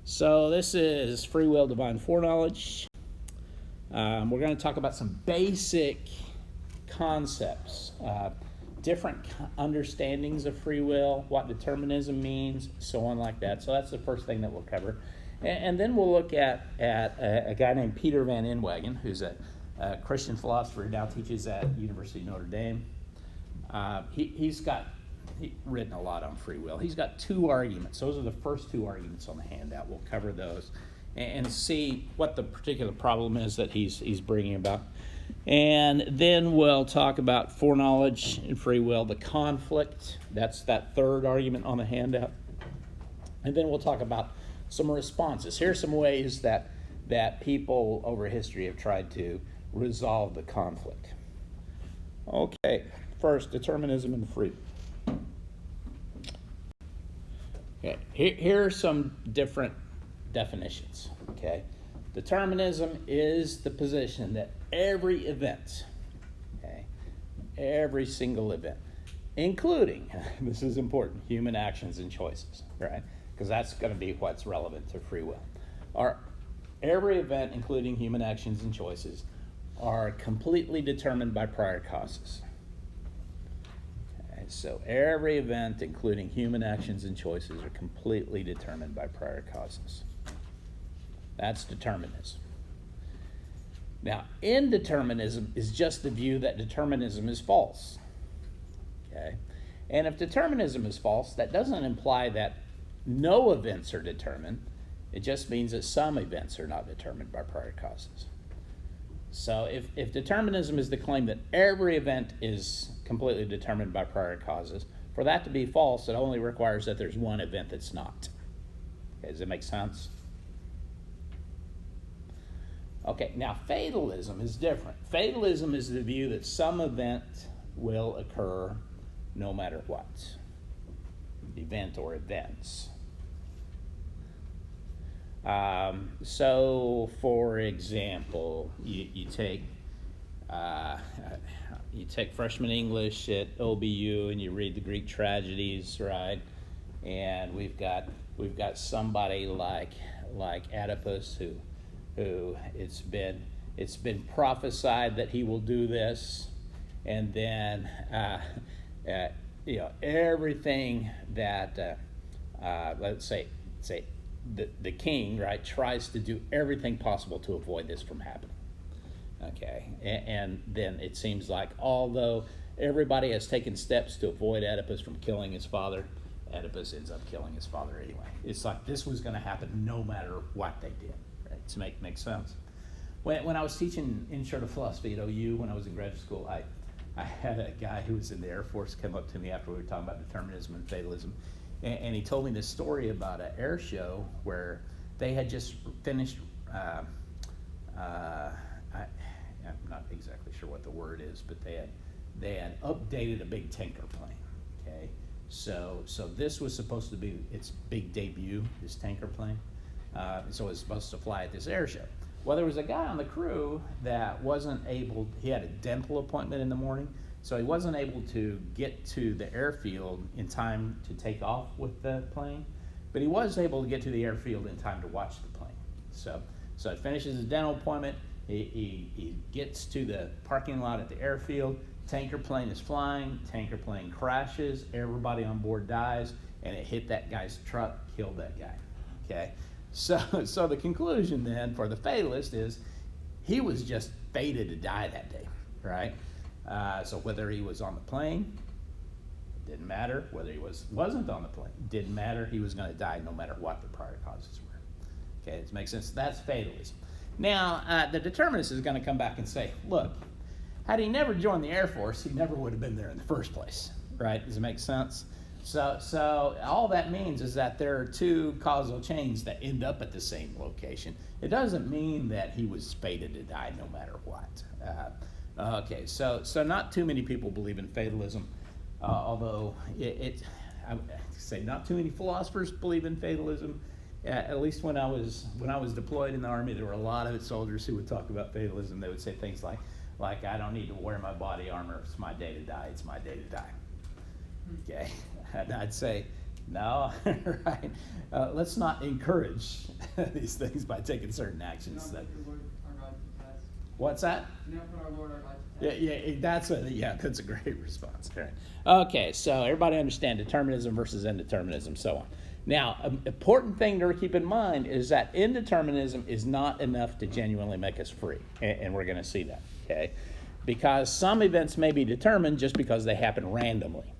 So this is free will, divine foreknowledge. We're going to talk about some basic concepts, different understandings of free will, what determinism means, so on like that. So that's the first thing that we'll cover. And then we'll look at a guy named Peter Van Inwagen, who's a Christian philosopher who now teaches at University of Notre Dame. He's written a lot on free will. He's got two arguments. Those are the first two arguments on the handout. We'll cover those and see what the particular problem is that he's bringing about. And then we'll talk about foreknowledge and free will, the conflict. That's that third argument on the handout. And then we'll talk about some responses. Here are some ways that people over history have tried to resolve the conflict. Okay, first, determinism and free will. Okay, here are some different definitions. Okay, determinism is the position that every event, every single event, including, this is important, human actions and choices, right? Because that's going to be what's relevant to free will. Every event, including human actions and choices, are completely determined by prior causes. So every event, including human actions and choices, are completely determined by prior causes. That's determinism. Now, indeterminism is just the view that determinism is false. Okay? And if determinism is false, that doesn't imply that no events are determined. It just means that some events are not determined by prior causes. So if determinism is the claim that every event is completely determined by prior causes, for that to be false, it only requires that there's one event that's not. Okay, does that make sense? Okay, now fatalism is different. Fatalism is the view that some event will occur no matter what. Event or events. So, for example, you take freshman English at OBU and you read the Greek tragedies, right? And we've got somebody like Oedipus who it's been prophesied that he will do this, and then everything that let's say the king, right, tries to do everything possible to avoid this from happening. Okay, and then it seems like although everybody has taken steps to avoid Oedipus from killing his father, Oedipus ends up killing his father anyway. It's like this was going to happen no matter what they did, right? To make sense. When I was teaching intro to philosophy at OU when I was in graduate school, I had a guy who was in the Air Force come up to me after we were talking about determinism and fatalism. And he told me this story about an air show where they had just finished, I'm not exactly sure what the word is, but they had updated a big tanker plane, okay? So this was supposed to be its big debut, this tanker plane. So it was supposed to fly at this air show. Well, there was a guy on the crew that wasn't able, he had a dental appointment in the morning, so he wasn't able to get to the airfield in time to take off with the plane, but he was able to get to the airfield in time to watch the plane. So he finishes his dental appointment, he gets to the parking lot at the airfield, tanker plane is flying, tanker plane crashes, everybody on board dies, and it hit that guy's truck, killed that guy, okay? So the conclusion then for the fatalist is he was just fated to die that day, right? So whether he was on the plane, didn't matter. Whether he wasn't on the plane, didn't matter. He was going to die no matter what the prior causes were. Okay, does it make sense? That's fatalism. Now, the determinist is going to come back and say, look, had he never joined the Air Force, he never would have been there in the first place, right? Does it make sense? So all that means is that there are two causal chains that end up at the same location. It doesn't mean that he was fated to die no matter what. Okay, so not too many people believe in fatalism, although I would say not too many philosophers believe in fatalism. At least when I was deployed in the Army, there were a lot of soldiers who would talk about fatalism. They would say things like I don't need to wear my body armor. It's my day to die. It's my day to die. Okay, and I'd say No, right. Let's not encourage these things by taking certain actions. What's that? That's a great response. Right. Okay, so everybody understand determinism versus indeterminism, so on. Now, an important thing to keep in mind is that indeterminism is not enough to genuinely make us free, and we're going to see that, okay? Because some events may be determined just because they happen randomly,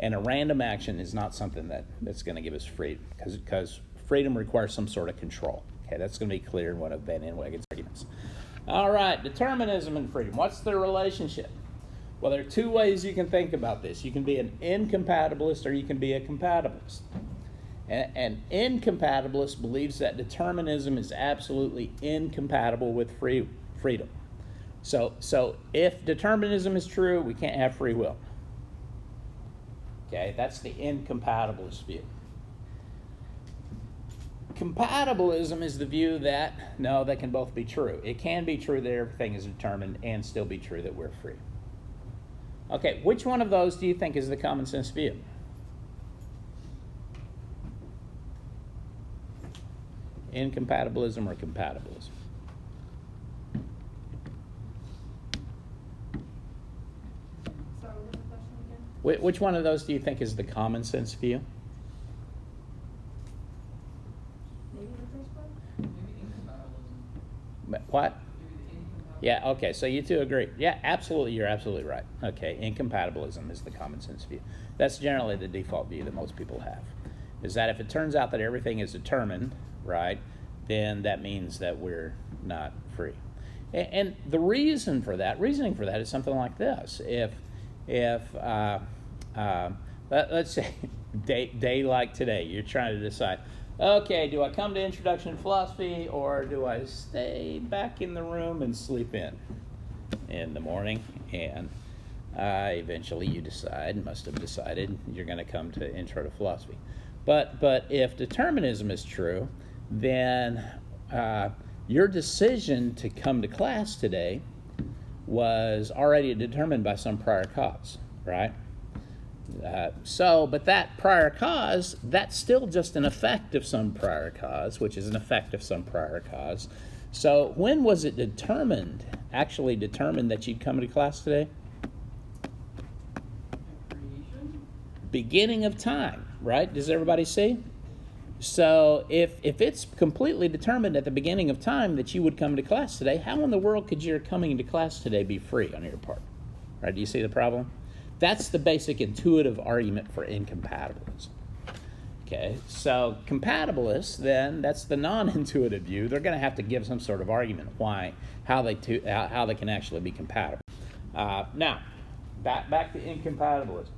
and a random action is not something that's going to give us freedom, because freedom requires some sort of control. Okay, that's going to be clear in one of Van Inwagen's arguments. All right, determinism and freedom. What's the relationship? Well, there are two ways you can think about this. You can be an incompatibilist or you can be a compatibilist. An incompatibilist believes that determinism is absolutely incompatible with freedom. So if determinism is true, we can't have free will. Okay, that's the incompatibilist view. Compatibilism is the view that, no, they can both be true. It can be true that everything is determined and still be true that we're free. Okay, which one of those do you think is the common sense view? Incompatibilism or compatibilism? Sorry, what was the question again? Which one of those do you think is the common sense view? Maybe the first one? Maybe incompatibilism. What? Maybe the incompatibilism. Yeah, okay, so you two agree. Yeah, absolutely, you're absolutely right. Okay, incompatibilism is the common sense view. That's generally the default view that most people have, is that if it turns out that everything is determined, right, then that means that we're not free. And the reasoning for that is something like this. Let's say, day like today, you're trying to decide, okay, do I come to Introduction to Philosophy or do I stay back in the room and sleep in the morning? And eventually you must have decided you're going to come to Intro to Philosophy. But if determinism is true, then your decision to come to class today was already determined by some prior cause, right? But that prior cause, that's still just an effect of some prior cause, which is an effect of some prior cause. So when was it actually determined that you'd come to class today? Creation? Beginning of time, right? Does everybody see? So if it's completely determined at the beginning of time that you would come to class today, how in the world could your coming to class today be free on your part? Right? Do you see the problem? That's the basic intuitive argument for incompatibilism. Okay, so compatibilists, then, that's the non-intuitive view. They're going to have to give some sort of argument how they can actually be compatible. Now, back to incompatibilism.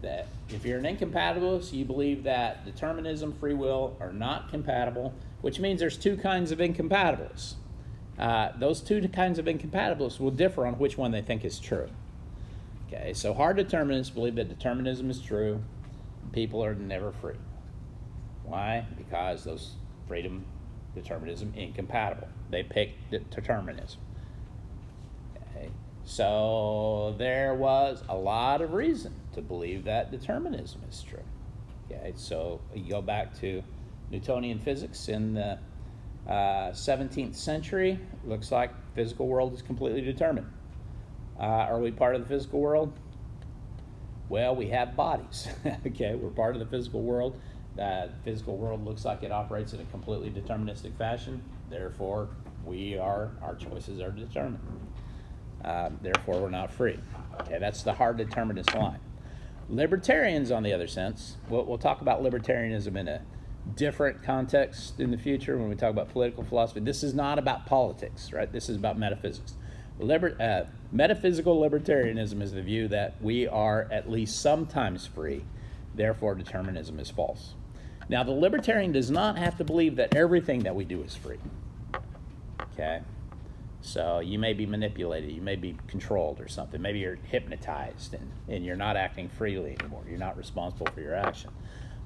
That if you're an incompatibilist, you believe that determinism, free will are not compatible, which means there's two kinds of incompatibilists. Those two kinds of incompatibilists will differ on which one they think is true. Okay, so hard determinists believe that determinism is true. People are never free. Why? Because those freedom, determinism, incompatible. They pick determinism. Okay. So there was a lot of reason to believe that determinism is true. Okay, so you go back to Newtonian physics in the 17th century. Looks like the physical world is completely determined. Are we part of the physical world? Well, we have bodies. Okay, we're part of the physical world. The physical world looks like it operates in a completely deterministic fashion. Therefore, our choices are determined. Therefore, we're not free. Okay, that's the hard determinist line. Libertarians, on the other sense, we'll talk about libertarianism in a different context in the future when we talk about political philosophy. This is not about politics, right? This is about metaphysics. Metaphysical libertarianism is the view that we are at least sometimes free, therefore determinism is false. Now, the libertarian does not have to believe that everything that we do is free. Okay? So you may be manipulated, you may be controlled or something. Maybe you're hypnotized and you're not acting freely anymore. You're not responsible for your action.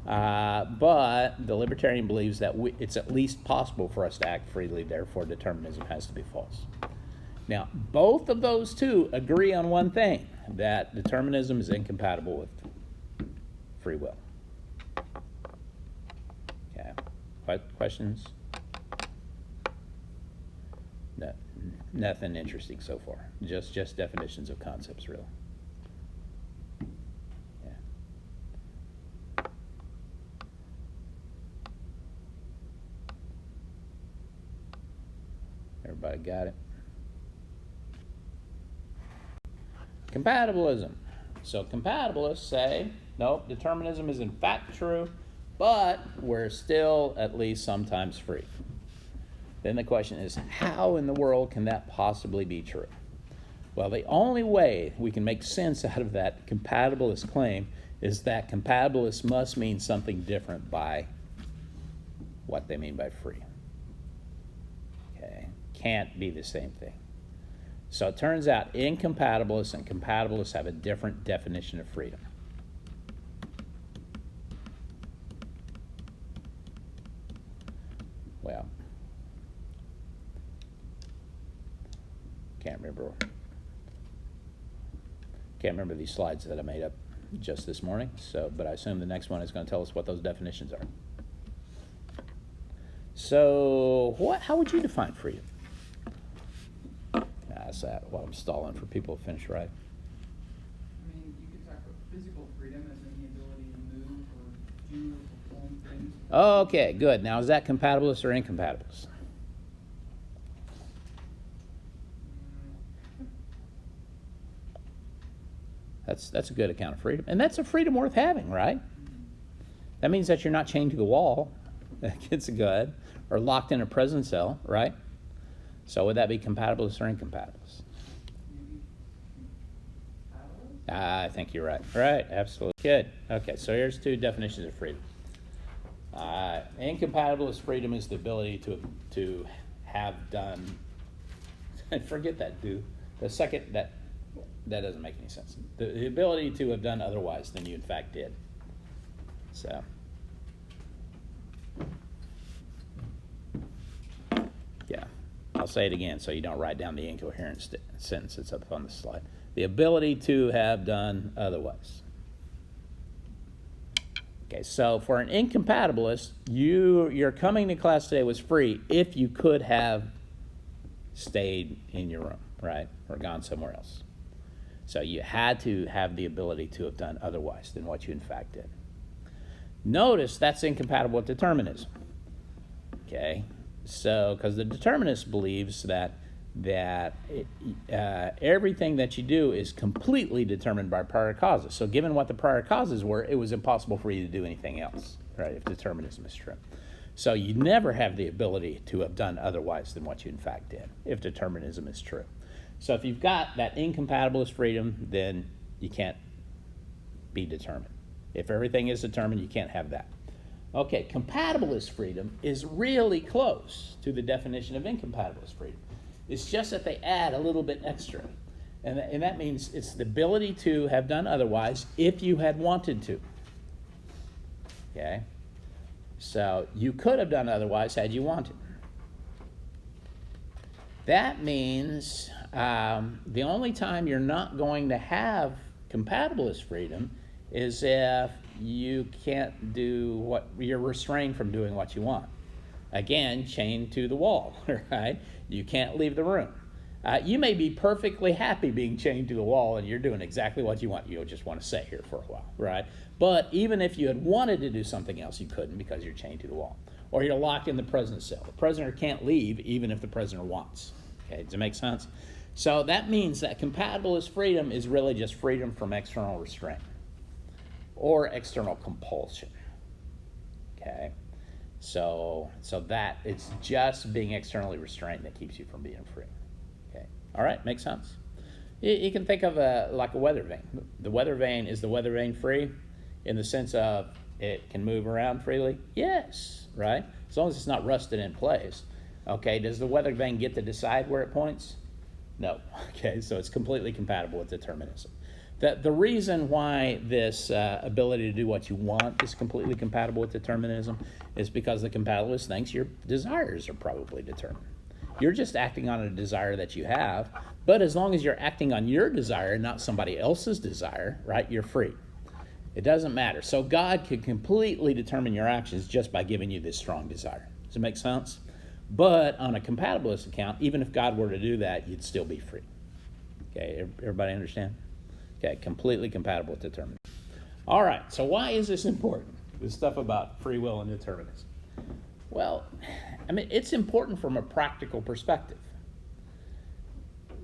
But the libertarian believes that it's at least possible for us to act freely, therefore determinism has to be false. Now, both of those two agree on one thing, that determinism is incompatible with free will. Questions? No, nothing interesting so far. Just definitions of concepts, really. Yeah. Everybody got it? Compatibilism. So compatibilists say, nope, determinism is in fact true, but we're still at least sometimes free. Then the question is, how in the world can that possibly be true? Well, the only way we can make sense out of that compatibilist claim is that compatibilists must mean something different by what they mean by free. Okay, can't be the same thing. So it turns out incompatibilists and compatibilists have a different definition of freedom. Well, can't remember these slides that I made up just this morning, but I assume the next one is going to tell us what those definitions are. So how would you define freedom? That's that while I'm stalling for people to finish right. I mean, you could talk about physical freedom as in the ability to move or do or perform things. Okay, good. Now, is that compatibilist or incompatibilist? That's a good account of freedom. And that's a freedom worth having, right? That means that you're not chained to the wall. It's good. Or locked in a prison cell, right? So would that be compatibilist or incompatibilist? Maybe compatible? I think you're right. Right, absolutely. Good. Okay, so here's two definitions of freedom. Incompatibilist freedom is the ability to have done, forget that, the second, that doesn't make any sense. The ability to have done otherwise than you in fact did. So, yeah. I'll say it again so you don't write down the incoherent sentence that's up on the slide. The ability to have done otherwise. Okay, so for an incompatibilist, your coming to class today was free if you could have stayed in your room, right? Or gone somewhere else. So you had to have the ability to have done otherwise than what you in fact did. Notice that's incompatible with determinism. Okay? So, because the determinist believes that everything that you do is completely determined by prior causes. So given what the prior causes were, it was impossible for you to do anything else, right, if determinism is true. So you never have the ability to have done otherwise than what you in fact did, if determinism is true. So if you've got that incompatibilist freedom, then you can't be determined. If everything is determined, you can't have that. Okay, compatibilist freedom is really close to the definition of incompatibilist freedom. It's just that they add a little bit extra. And that means it's the ability to have done otherwise if you had wanted to. Okay? So you could have done otherwise had you wanted. That means the only time you're not going to have compatibilist freedom is if you can't do what you're restrained from doing what you want. Again, chained to the wall, right? You can't leave the room. You may be perfectly happy being chained to the wall and you're doing exactly what you want. You'll just want to stay here for a while, right? But even if you had wanted to do something else, you couldn't because you're chained to the wall. Or you're locked in the prisoner cell. The prisoner can't leave even if the prisoner wants. Okay, does it make sense? So that means that compatibilist freedom is really just freedom from external restraint or external compulsion. Okay? So that it's just being externally restrained that keeps you from being free. Okay, all right, makes sense. You can think of like a weather vane. The weather vane, is the weather vane free in the sense of it can move around freely? Yes, right? As long as it's not rusted in place. Okay, does the weather vane get to decide where it points? No. Okay, so it's completely compatible with determinism. The reason why this ability to do what you want is completely compatible with determinism is because the compatibilist thinks your desires are probably determined. You're just acting on a desire that you have, but as long as you're acting on your desire, not somebody else's desire, right, you're free. It doesn't matter. So God could completely determine your actions just by giving you this strong desire. Does it make sense? But on a compatibilist account, even if God were to do that, you'd still be free. Okay, everybody understand? Okay, completely compatible with determinism. All right, so why is this important? This stuff about free will and determinism. Well, I mean, it's important from a practical perspective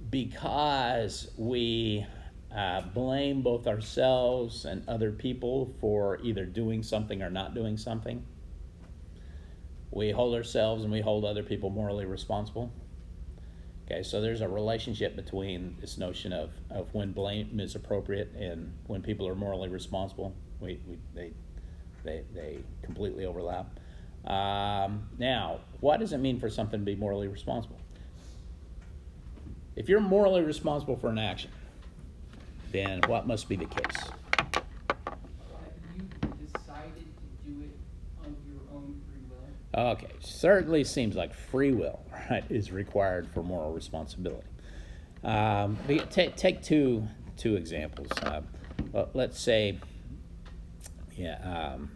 because we blame both ourselves and other people for either doing something or not doing something. We hold ourselves and we hold other people morally responsible. Okay, so there's a relationship between this notion of when blame is appropriate and when people are morally responsible. They completely overlap. Now, what does it mean for something to be morally responsible? If you're morally responsible for an action, then what must be the case? Have you decided to do it of your own free will? Okay, certainly seems like free will, right, is required for moral responsibility. Take two examples. Let's say, I'm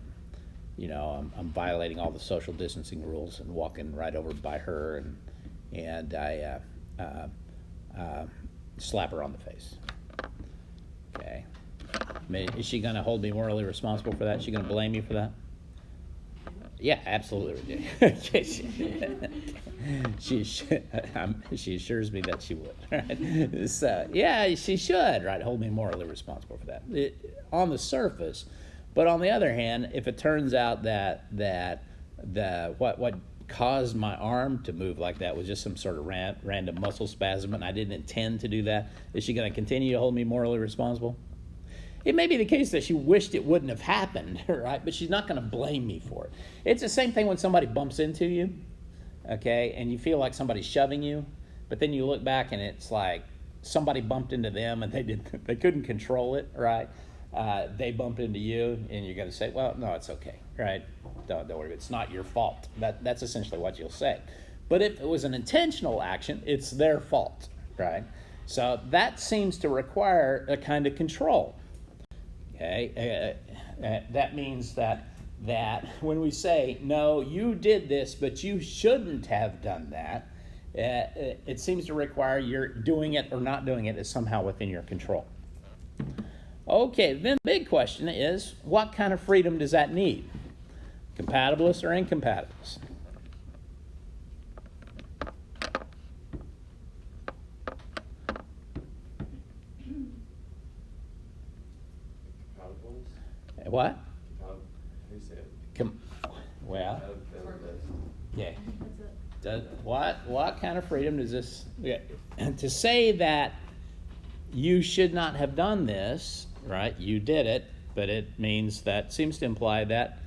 violating all the social distancing rules and walking right over by her, and I slap her on the face. Okay, I mean, is she going to hold me morally responsible for that? Is she going to blame me for that? Yeah, absolutely. She assures me that she would. Right? So, yeah, she should, right? Hold me morally responsible for that. On the surface, but on the other hand, if it turns out that what caused my arm to move like that was just some sort of random muscle spasm, and I didn't intend to do that, is she going to continue to hold me morally responsible? It may be the case that she wished it wouldn't have happened, right? But she's not going to blame me for it. It's the same thing when somebody bumps into you, okay, and you feel like somebody's shoving you, but then you look back and it's like somebody bumped into them and they couldn't control it, right? They bumped into you, and you're going to say, well, no, it's okay, right? Don't worry, it's not your fault. That's essentially what you'll say. But if it was an intentional action, it's their fault, right? So that seems to require a kind of control. Okay, that means that when we say, no, you did this, but you shouldn't have done that, it seems to require your doing it or not doing it is somehow within your control. Okay, then the big question is, what kind of freedom does that need? Compatibilist or incompatibilist? What? How do you say it? Well, yeah. That's it. What kind of freedom does this? Yeah. And to say that you should not have done this, right? You did it, but it means that seems to imply that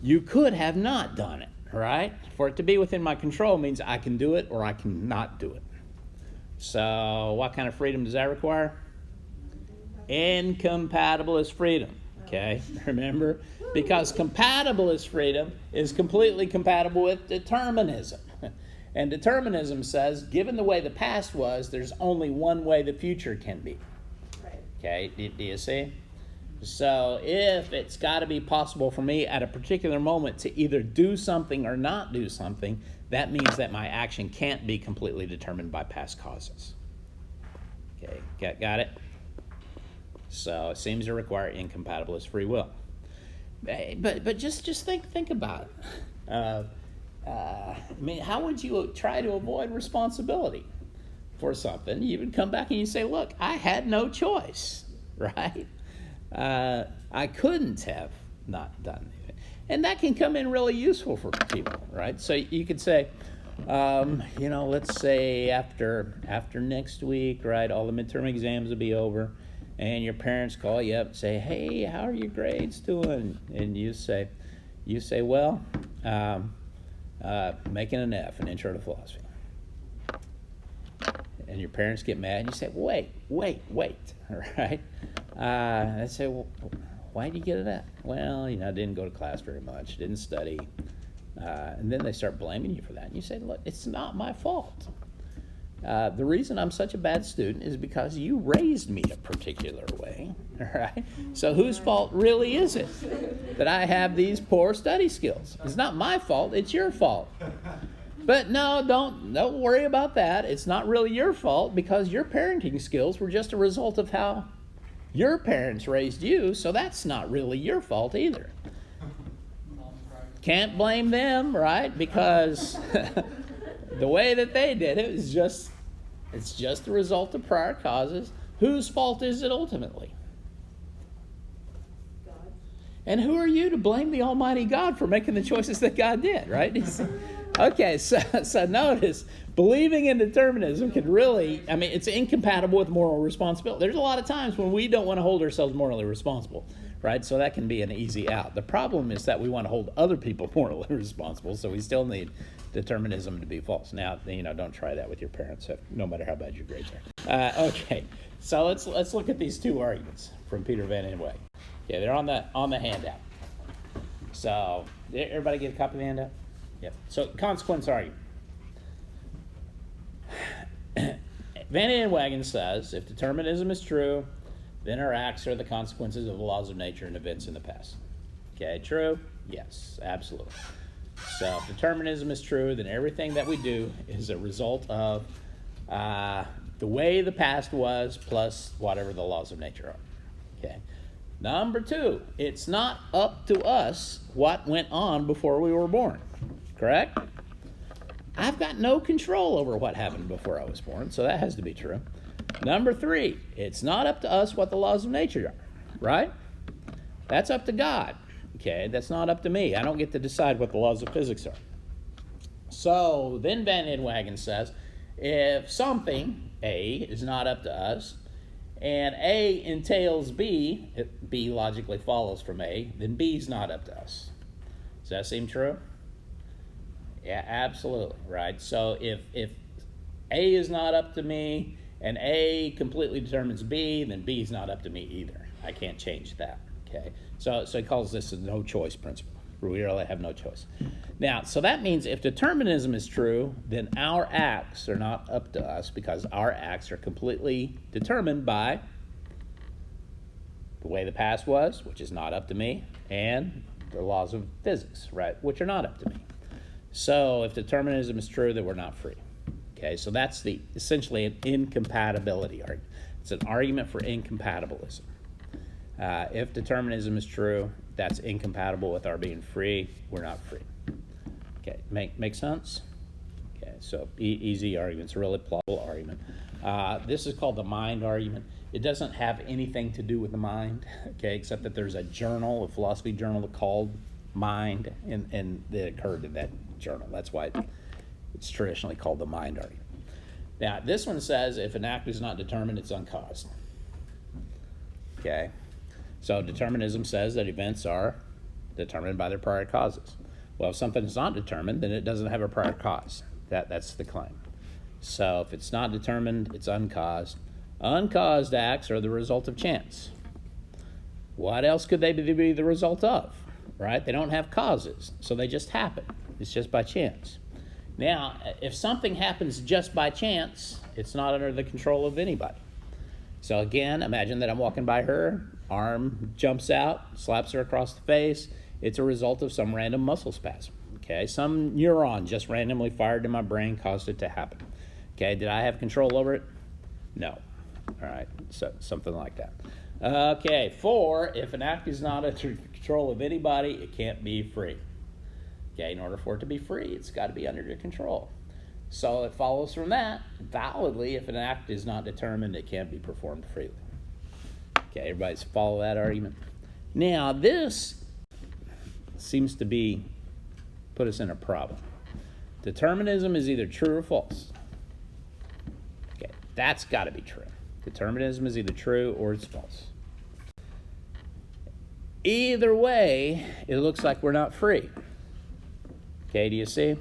you could have not done it, right? For it to be within my control means I can do it or I cannot do it. So, what kind of freedom does that require? Incompatibilist freedom, okay? Remember? Because compatibilist freedom is completely compatible with determinism. And determinism says, given the way the past was, there's only one way the future can be. Right. Okay, do you see? So if it's got to be possible for me at a particular moment to either do something or not do something, that means that my action can't be completely determined by past causes. Okay, got it? So it seems to require incompatibilist free will. But just think about it. I mean, how would you try to avoid responsibility for something? You would come back and you say, look, I had no choice, right? I couldn't have not done it. And that can come in really useful for people, right? So you could say, let's say after next week, right, all the midterm exams will be over, and your parents call you up and say, hey, how are your grades doing? And you say, well, making an F, an intro to philosophy. And your parents get mad, and you say, wait, all right? I say, well, why did you get an F? Well, I didn't go to class very much, didn't study. And then they start blaming you for that. And you say, look, it's not my fault. The reason I'm such a bad student is because you raised me a particular way, all right? So whose fault really is it that I have these poor study skills? It's not my fault, it's your fault. But no, don't worry about that. It's not really your fault because your parenting skills were just a result of how your parents raised you, so that's not really your fault either. Can't blame them, right? Because the way that they did it is it's just the result of prior causes. Whose fault is it ultimately? God. And who are you to blame the Almighty God for making the choices that God did, right? Okay, so notice, believing in determinism can really, it's incompatible with moral responsibility. There's a lot of times when we don't want to hold ourselves morally responsible, right? So that can be an easy out. The problem is that we want to hold other people morally responsible, so we still need determinism to be false. Now, don't try that with your parents, no matter how bad your grades are. Okay, so let's look at these two arguments from Peter Van Inweg. Okay, they're on the handout. So, did everybody get a copy of the handout? Yep. So, consequence argument. Van Inwagen says, if determinism is true, then our acts are the consequences of the laws of nature and events in the past. Okay, true? Yes, absolutely. So if determinism is true, then everything that we do is a result of the way the past was plus whatever the laws of nature are. Okay. Number two, it's not up to us what went on before we were born. Correct? I've got no control over what happened before I was born, so that has to be true. Number three, it's not up to us what the laws of nature are, right? That's up to God. Okay, that's not up to me. I don't get to decide what the laws of physics are. So then Van Inwagen says, if something, A, is not up to us, and A entails B, if B logically follows from A, then B is not up to us. Does that seem true? Yeah, absolutely, right? So if A is not up to me, and A completely determines B, then B is not up to me either. I can't change that, okay? So he calls this a no-choice principle. We really have no choice. Now, so that means if determinism is true, then our acts are not up to us because our acts are completely determined by the way the past was, which is not up to me, and the laws of physics, right, which are not up to me. So if determinism is true, then we're not free. Okay, so that's essentially an incompatibility argument. It's an argument for incompatibilism. If determinism is true, that's incompatible with our being free. We're not free. Okay, make sense? Okay, so easy argument. It's a really plausible argument. This is called the mind argument. It doesn't have anything to do with the mind, okay, except that there's a journal, a philosophy journal called Mind, and that occurred in that journal. That's why it's traditionally called the mind argument. Now, this one says if an act is not determined, it's uncaused. Okay? So determinism says that events are determined by their prior causes. Well, if something is not determined, then it doesn't have a prior cause. That's the claim. So if it's not determined, it's uncaused. Uncaused acts are the result of chance. What else could they be the result of? Right? They don't have causes, so they just happen. It's just by chance. Now, if something happens just by chance, it's not under the control of anybody. So again, imagine that I'm walking by her, arm jumps out, slaps her across the face. It's a result of some random muscle spasm. Okay, some neuron just randomly fired in my brain, caused it to happen. Okay, did I have control over it? No. All right, so something like that. Okay, 4, if an act is not under control of anybody, it can't be free. Okay, in order for it to be free, it's got to be under your control. So it follows from that, validly, if an act is not determined, it can't be performed freely. Okay, everybody's follow that argument? Now, this seems to put us in a problem. Determinism is either true or false. Okay, that's got to be true. Determinism is either true or it's false. Either way, it looks like we're not free. Okay, do you see?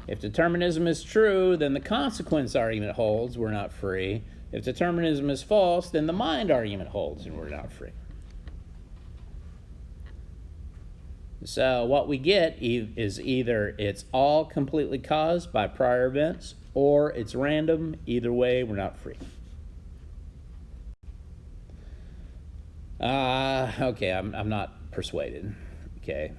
If determinism is true, then the consequence argument holds, we're not free. If determinism is false, then the mind argument holds and we're not free. So what we get is either it's all completely caused by prior events or it's random. Either way, we're not free. Okay, I'm not persuaded. Okay.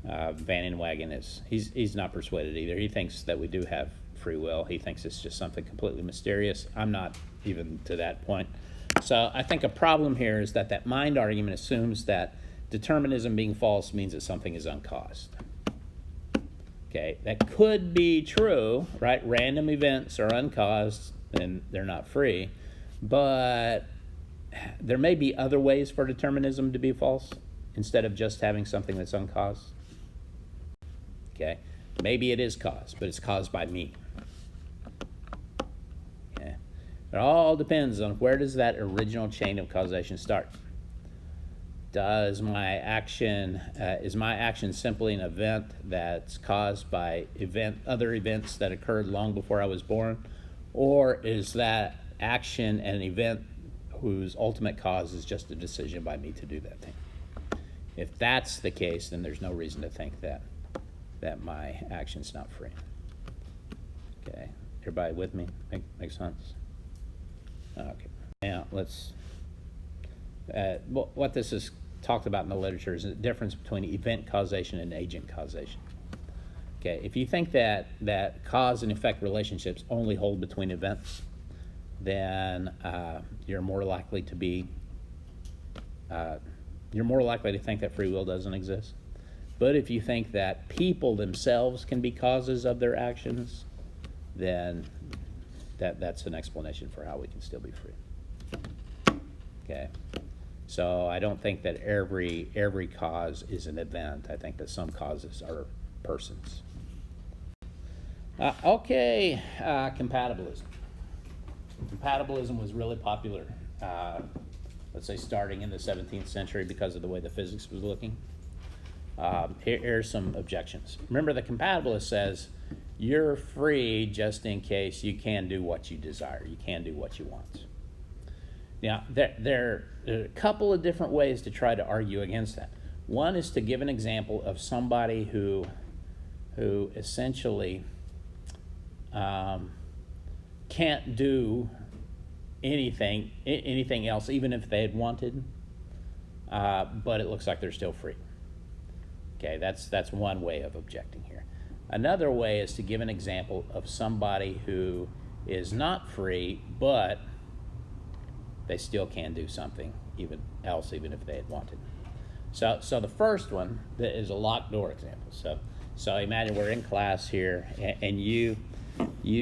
Van Wagen he's not persuaded either. He thinks that we do have free will. He thinks it's just something completely mysterious. I'm not even to that point. So I think a problem here is that mind argument assumes that determinism being false means that something is uncaused. Okay, that could be true, right? Random events are uncaused and they're not free, but there may be other ways for determinism to be false instead of just having something that's uncaused. Okay, maybe it is caused, but it's caused by me. Okay, it all depends on where does that original chain of causation start. Is my action simply an event that's caused by other events that occurred long before I was born, or is that action an event whose ultimate cause is just a decision by me to do that thing? If that's the case, then there's no reason to think that my action's not free. Okay, everybody with me? Make sense? Okay. Now let's. What this is talked about in the literature is the difference between event causation and agent causation. Okay, if you think that cause and effect relationships only hold between events, then you're more likely to think that free will doesn't exist. But if you think that people themselves can be causes of their actions, then that's an explanation for how we can still be free. Okay. So I don't think that every cause is an event. I think that some causes are persons. Compatibilism. Compatibilism was really popular, let's say starting in the 17th century because of the way the physics was looking. Here's some objections. Remember, the compatibilist says you're free just in case you can do what you desire. You can do what you want. Now, there are a couple of different ways to try to argue against that. One is to give an example of somebody who essentially can't do anything else, even if they had wanted, but it looks like they're still free. Okay, that's one way of objecting here. Another way is to give an example of somebody who is not free, but they still can do something even if they had wanted. So the first one is a locked door example. So imagine we're in class here, and you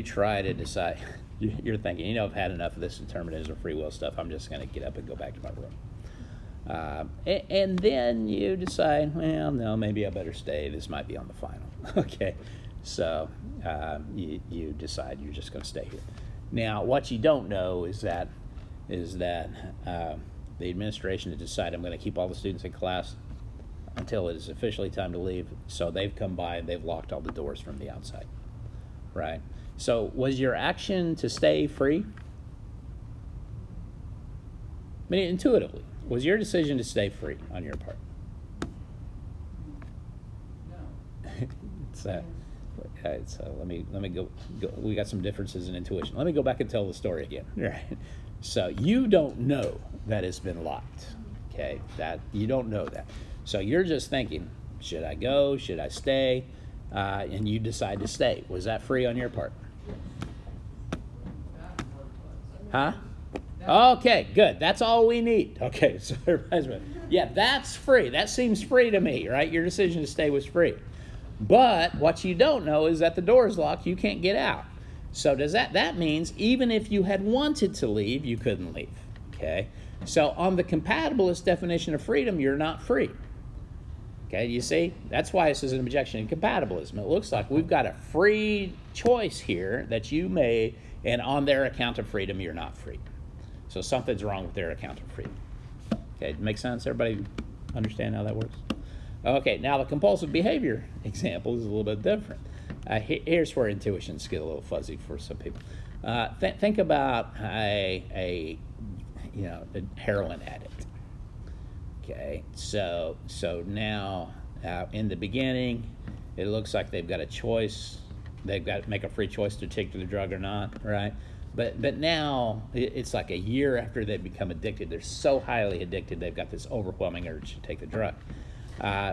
try to decide. You're thinking, I've had enough of this determinism, free will stuff. I'm just going to get up and go back to my room. And then you decide, well, no, maybe I better stay. This might be on the final. Okay, so you decide you're just going to stay here. Now, what you don't know is that the administration has decided I'm going to keep all the students in class until it is officially time to leave. So they've come by and they've locked all the doors from the outside, right? So was your action to stay free? I mean, intuitively, was your decision to stay free on your part? No. Let me go. We got some differences in intuition. Let me go back and tell the story again. Right. So you don't know that it's been locked. Okay. That you don't know that. So you're just thinking, should I go? Should I stay? And you decide to stay. Was that free on your part? Huh? Okay, good. That's all we need. Okay, so everybody's with. Yeah, that's free. That seems free to me, right? Your decision to stay was free. But what you don't know is that the door is locked. You can't get out. So that means even if you had wanted to leave, you couldn't leave. Okay? So on the compatibilist definition of freedom, you're not free. Okay, you see? That's why this is an objection in compatibilism. It looks like we've got a free choice here that you made, and on their account of freedom, you're not free. So something's wrong with their account of freedom. Okay, make sense? Everybody understand how that works? Okay, now the compulsive behavior example is a little bit different. Here's where intuitions get a little fuzzy for some people. Think about a heroin addict. Okay, so now In the beginning, it looks like they've got a choice. They've got to make a free choice to take the drug or not, right? But now it's like a year after they've become addicted. They're so highly addicted, they've got this overwhelming urge to take the drug.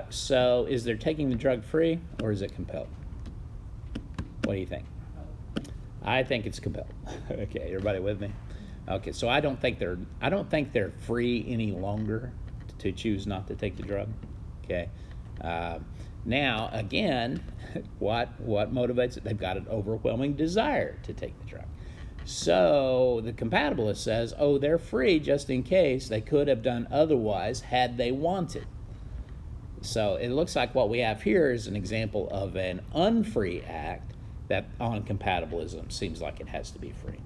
So is their taking the drug free or is it compelled? What do you think? I think it's compelled. Okay, everybody with me? Okay, so I don't think they're free any longer to choose not to take the drug. Okay. Now again, what motivates it? They've got an overwhelming desire to take the drug. So the compatibilist says, oh, they're free just in case they could have done otherwise had they wanted. So it looks like what we have here is an example of an unfree act that on compatibilism seems like it has to be free.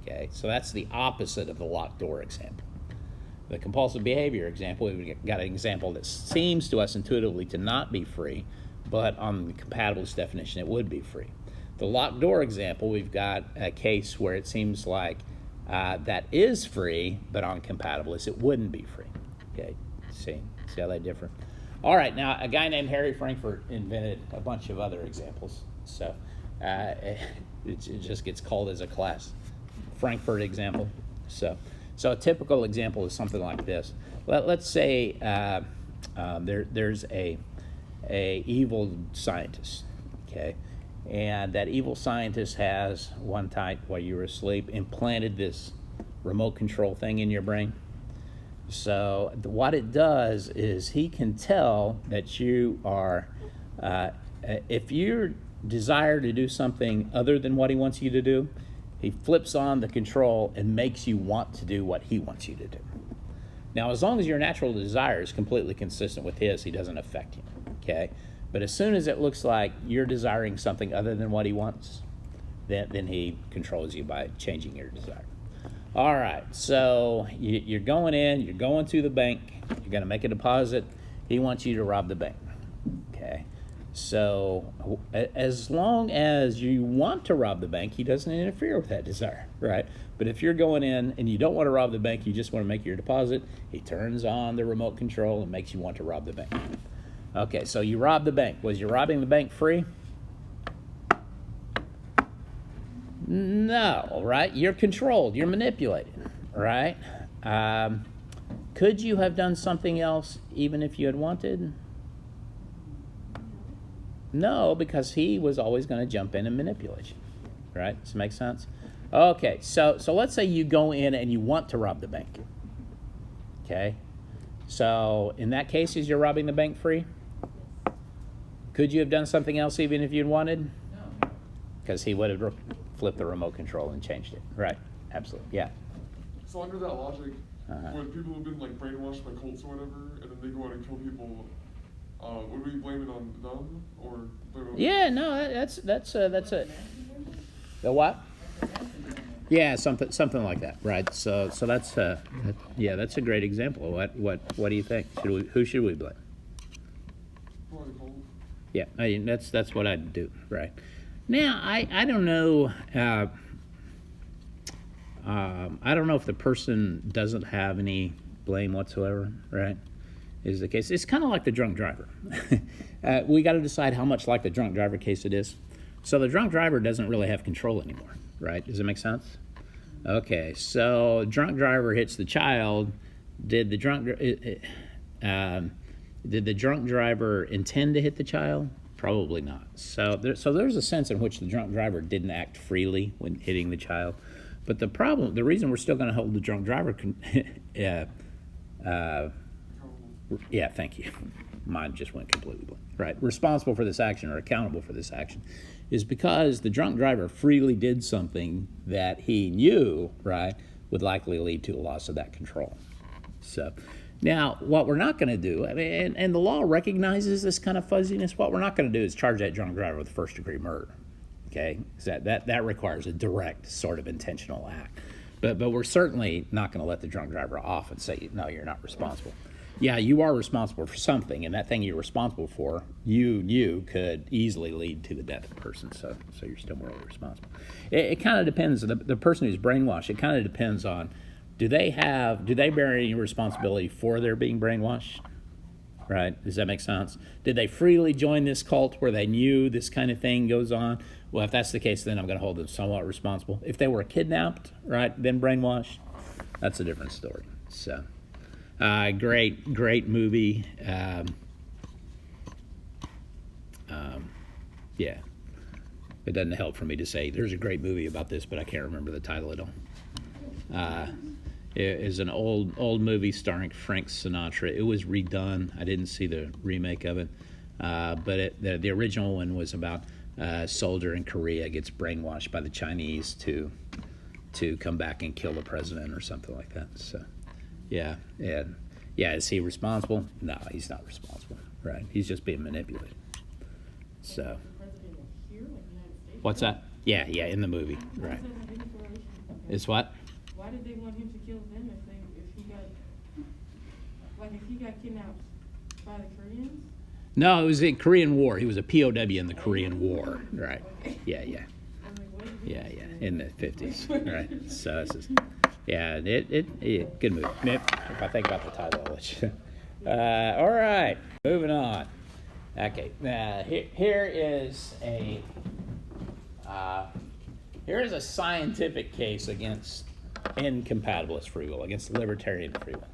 Okay, so that's the opposite of the locked door example. The compulsive behavior example, we've got an example that seems to us intuitively to not be free, but on the compatibilist definition it would be free. The locked door example, we've got a case where it seems like that is free, but on compatibilists it wouldn't be free. Okay, see how they differ? All right, now a guy named Harry Frankfurt invented a bunch of other examples. So it just gets called as a class. Frankfurt example. So a typical example is something like this. Let's say there's a evil scientist, okay? And that evil scientist has one night while you were asleep implanted this remote control thing in your brain. So what it does is he can tell that you are, if you desire to do something other than what he wants you to do, he flips on the control and makes you want to do what he wants you to do. Now, as long as your natural desire is completely consistent with his, he doesn't affect you, okay? But as soon as it looks like you're desiring something other than what he wants, then he controls you by changing your desire. All right, so you're going in, you're going to the bank, you're going to make a deposit. He wants you to rob the bank, okay? So as long as you want to rob the bank, he doesn't interfere with that desire, right? But if you're going in and you don't want to rob the bank, you just want to make your deposit, he turns on the remote control and makes you want to rob the bank. Okay, so you rob the bank. Was you robbing the bank free? No, right? You're controlled, you're manipulated, right? Could you have done something else even if you had wanted? No, because he was always going to jump in and manipulate you, right? Does it make sense? Okay, so let's say you go in and you want to rob the bank, okay? So in that case, is you're robbing the bank free? Could you have done something else even if you'd wanted? No. Because he would have flipped the remote control and changed it, right? Absolutely, yeah. So under that logic, Uh-huh. when people have been like brainwashed by cults or whatever, and then they go out and kill people, would we blame it on them or blame it on Yeah, no, that's a the what? Yeah, something like that, right? So that's that's a great example. What do you think? Who should we blame? probably cult? Yeah, I mean, that's what I'd do, right? Now I don't know. I don't know if the person doesn't have any blame whatsoever, right? Is the case. It's kind of like the drunk driver. We got to decide how much like the drunk driver case it is. So the drunk driver doesn't really have control anymore, right? Does it make sense? Okay, so drunk driver hits the child. Did the drunk driver intend to hit the child? Probably not. So there's a sense in which the drunk driver didn't act freely when hitting the child. But the reason we're still going to hold the drunk driver, yeah, thank you. Mine just went completely blank. Right, responsible for this action or accountable for this action is because the drunk driver freely did something that he knew, right, would likely lead to a loss of that control. So now what we're not going to do, I mean, and the law recognizes this kind of fuzziness, what we're not going to do is charge that drunk driver with first-degree murder. Okay, that requires a direct sort of intentional act. But we're certainly not going to let the drunk driver off and say, no, you're not responsible. Yeah, you are responsible for something, and that thing you're responsible for, you knew could easily lead to the death of the person, so you're still morally responsible. It kind of depends, the person who's brainwashed, it kind of depends on, do they bear any responsibility for their being brainwashed, right? Does that make sense? Did they freely join this cult where they knew this kind of thing goes on? Well, if that's the case, then I'm going to hold them somewhat responsible. If they were kidnapped, right, then brainwashed, that's a different story. So, great movie. Yeah. It doesn't help for me to say there's a great movie about this, but I can't remember the title at all. It is an old movie starring Frank Sinatra. It was redone. I didn't see the remake of it, but the original one was about a soldier in Korea gets brainwashed by the Chinese to come back and kill the president or something like that. So, yeah, is he responsible? No, he's not responsible. Right? He's just being manipulated. So. What's that? Yeah, in the movie, right. It's what? Why did they want him to kill them if he got kidnapped by the Koreans? No, it was the Korean War. He was a POW in the Korean War, right? Yeah, in the 50s, right? So it's just, good movie. If I think about the title, I'll let you. All right, moving on. Okay, here is a scientific case against incompatibilist free will, against libertarian free will.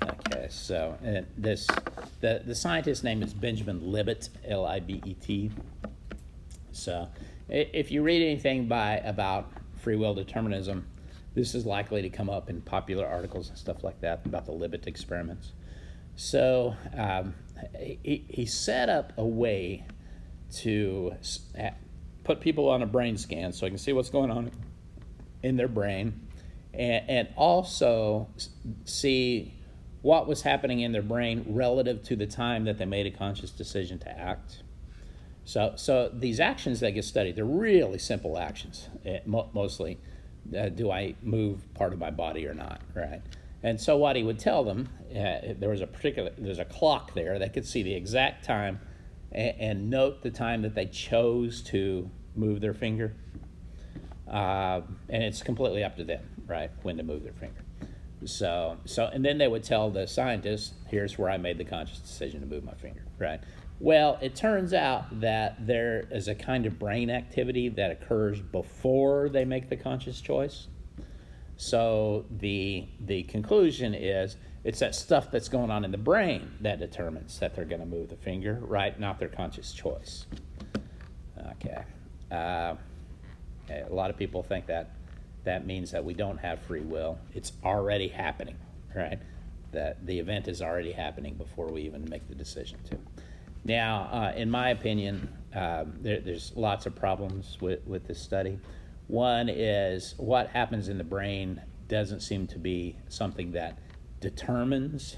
Okay, so the scientist's name is Benjamin Libet, Libet. So if you read anything about free will determinism, this is likely to come up in popular articles and stuff like that about the Libet experiments. So he set up a way to put people on a brain scan so I can see what's going on in their brain, and also see what was happening in their brain relative to the time that they made a conscious decision to act. So these actions that get studied, they're really simple actions. Mostly, do I move part of my body or not, right? And so what he would tell them, there's a clock there that could see the exact time and note the time that they chose to move their finger. And it's completely up to them, right, when to move their finger. So, and then they would tell the scientist, here's where I made the conscious decision to move my finger, right? Well, it turns out that there is a kind of brain activity that occurs before they make the conscious choice. So the conclusion is it's that stuff that's going on in the brain that determines that they're going to move the finger, right? Not their conscious choice. Okay. A lot of people think that means that we don't have free will. It's already happening, right? That the event is already happening before we even make the decision to. Now, in my opinion, there's lots of problems with this study. One is what happens in the brain doesn't seem to be something that determines.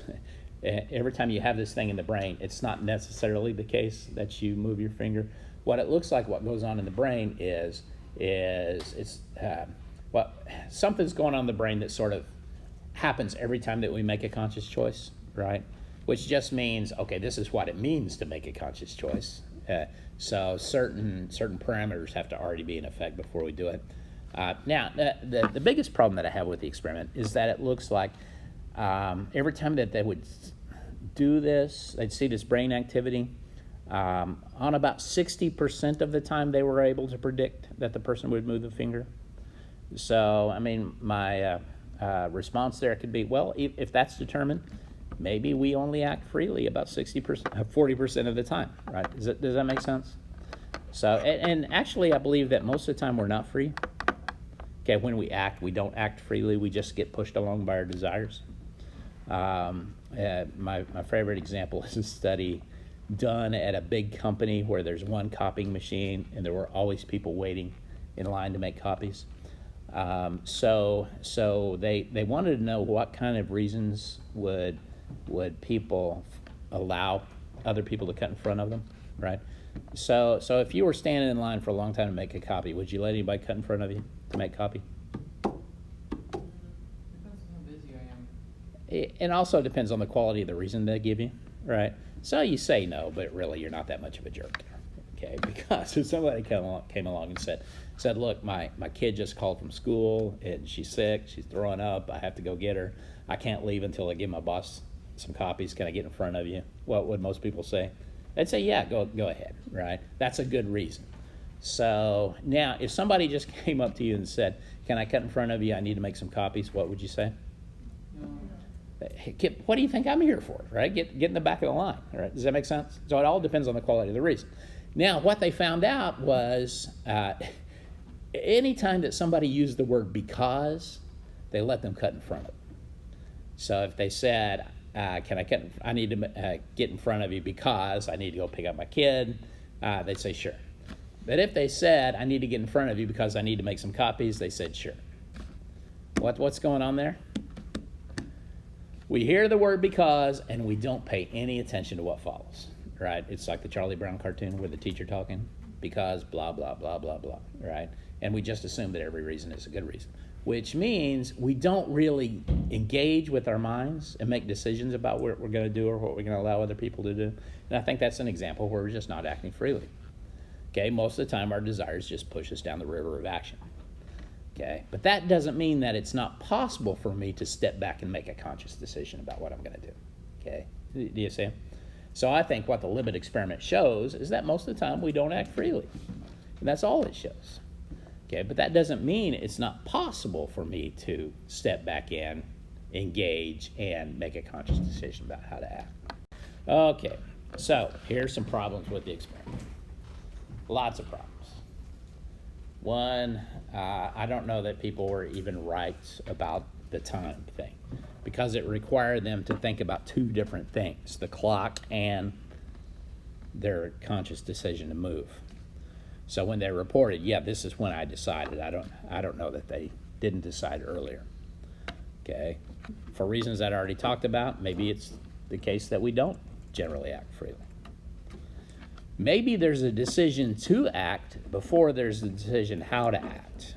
Every time you have this thing in the brain, it's not necessarily the case that you move your finger. What it looks like, what goes on in the brain is something's going on in the brain that sort of happens every time that we make a conscious choice, right? Which just means, okay, this is what it means to make a conscious choice. So certain parameters have to already be in effect before we do it. Now, the biggest problem that I have with the experiment is that it looks like every time that they would do this, they'd see this brain activity. On about 60% of the time, they were able to predict that the person would move the finger. So, I mean, my response there could be, well, if that's determined, maybe we only act freely about 40% of the time, right? Does that make sense? So, and actually, I believe that most of the time we're not free. Okay, when we act, we don't act freely. We just get pushed along by our desires. My favorite example is a study done at a big company where there's one copying machine and there were always people waiting in line to make copies. So they wanted to know what kind of reasons would people allow other people to cut in front of them, right? So if you were standing in line for a long time to make a copy, would you let anybody cut in front of you to make a copy? Depends on how busy I am. It also depends on the quality of the reason they give you, right? So you say no, but really you're not that much of a jerk, okay? Because if somebody came along and said, look, my kid just called from school and she's sick, she's throwing up, I have to go get her, I can't leave until I give my boss some copies? Can I get in front of you? What would most people say? They'd say, yeah, go ahead, right? That's a good reason. So now, if somebody just came up to you and said, can I cut in front of you? I need to make some copies. What would you say? No. Hey, what do you think I'm here for, right? Get in the back of the line, right? Does that make sense? So it all depends on the quality of the reason. Now, what they found out was anytime that somebody used the word because, they let them cut in front of them. So if they said, I need to get in front of you because I need to go pick up my kid, they'd say, sure. But if they said, I need to get in front of you because I need to make some copies, they said, sure. What's going on there? We hear the word because, and we don't pay any attention to what follows, right? It's like the Charlie Brown cartoon where the teacher talking, because blah, blah, blah, blah, blah, right? And we just assume that every reason is a good reason, which means we don't really engage with our minds and make decisions about what we're going to do or what we're going to allow other people to do. And I think that's an example where we're just not acting freely. Okay, most of the time our desires just push us down the river of action. Okay, but that doesn't mean that it's not possible for me to step back and make a conscious decision about what I'm going to do. Okay, do you see? So I think what the limit experiment shows is that most of the time we don't act freely. And that's all it shows. Okay, but that doesn't mean it's not possible for me to step back in, engage, and make a conscious decision about how to act. Okay, so here's some problems with the experiment. Lots of problems. One, I don't know that people were even right about the time thing because it required them to think about two different things, the clock and their conscious decision to move. So when they reported, yeah, this is when I decided, I don't know that they didn't decide earlier. Okay? For reasons that I already talked about, maybe it's the case that we don't generally act freely. Maybe there's a decision to act before there's a decision how to act.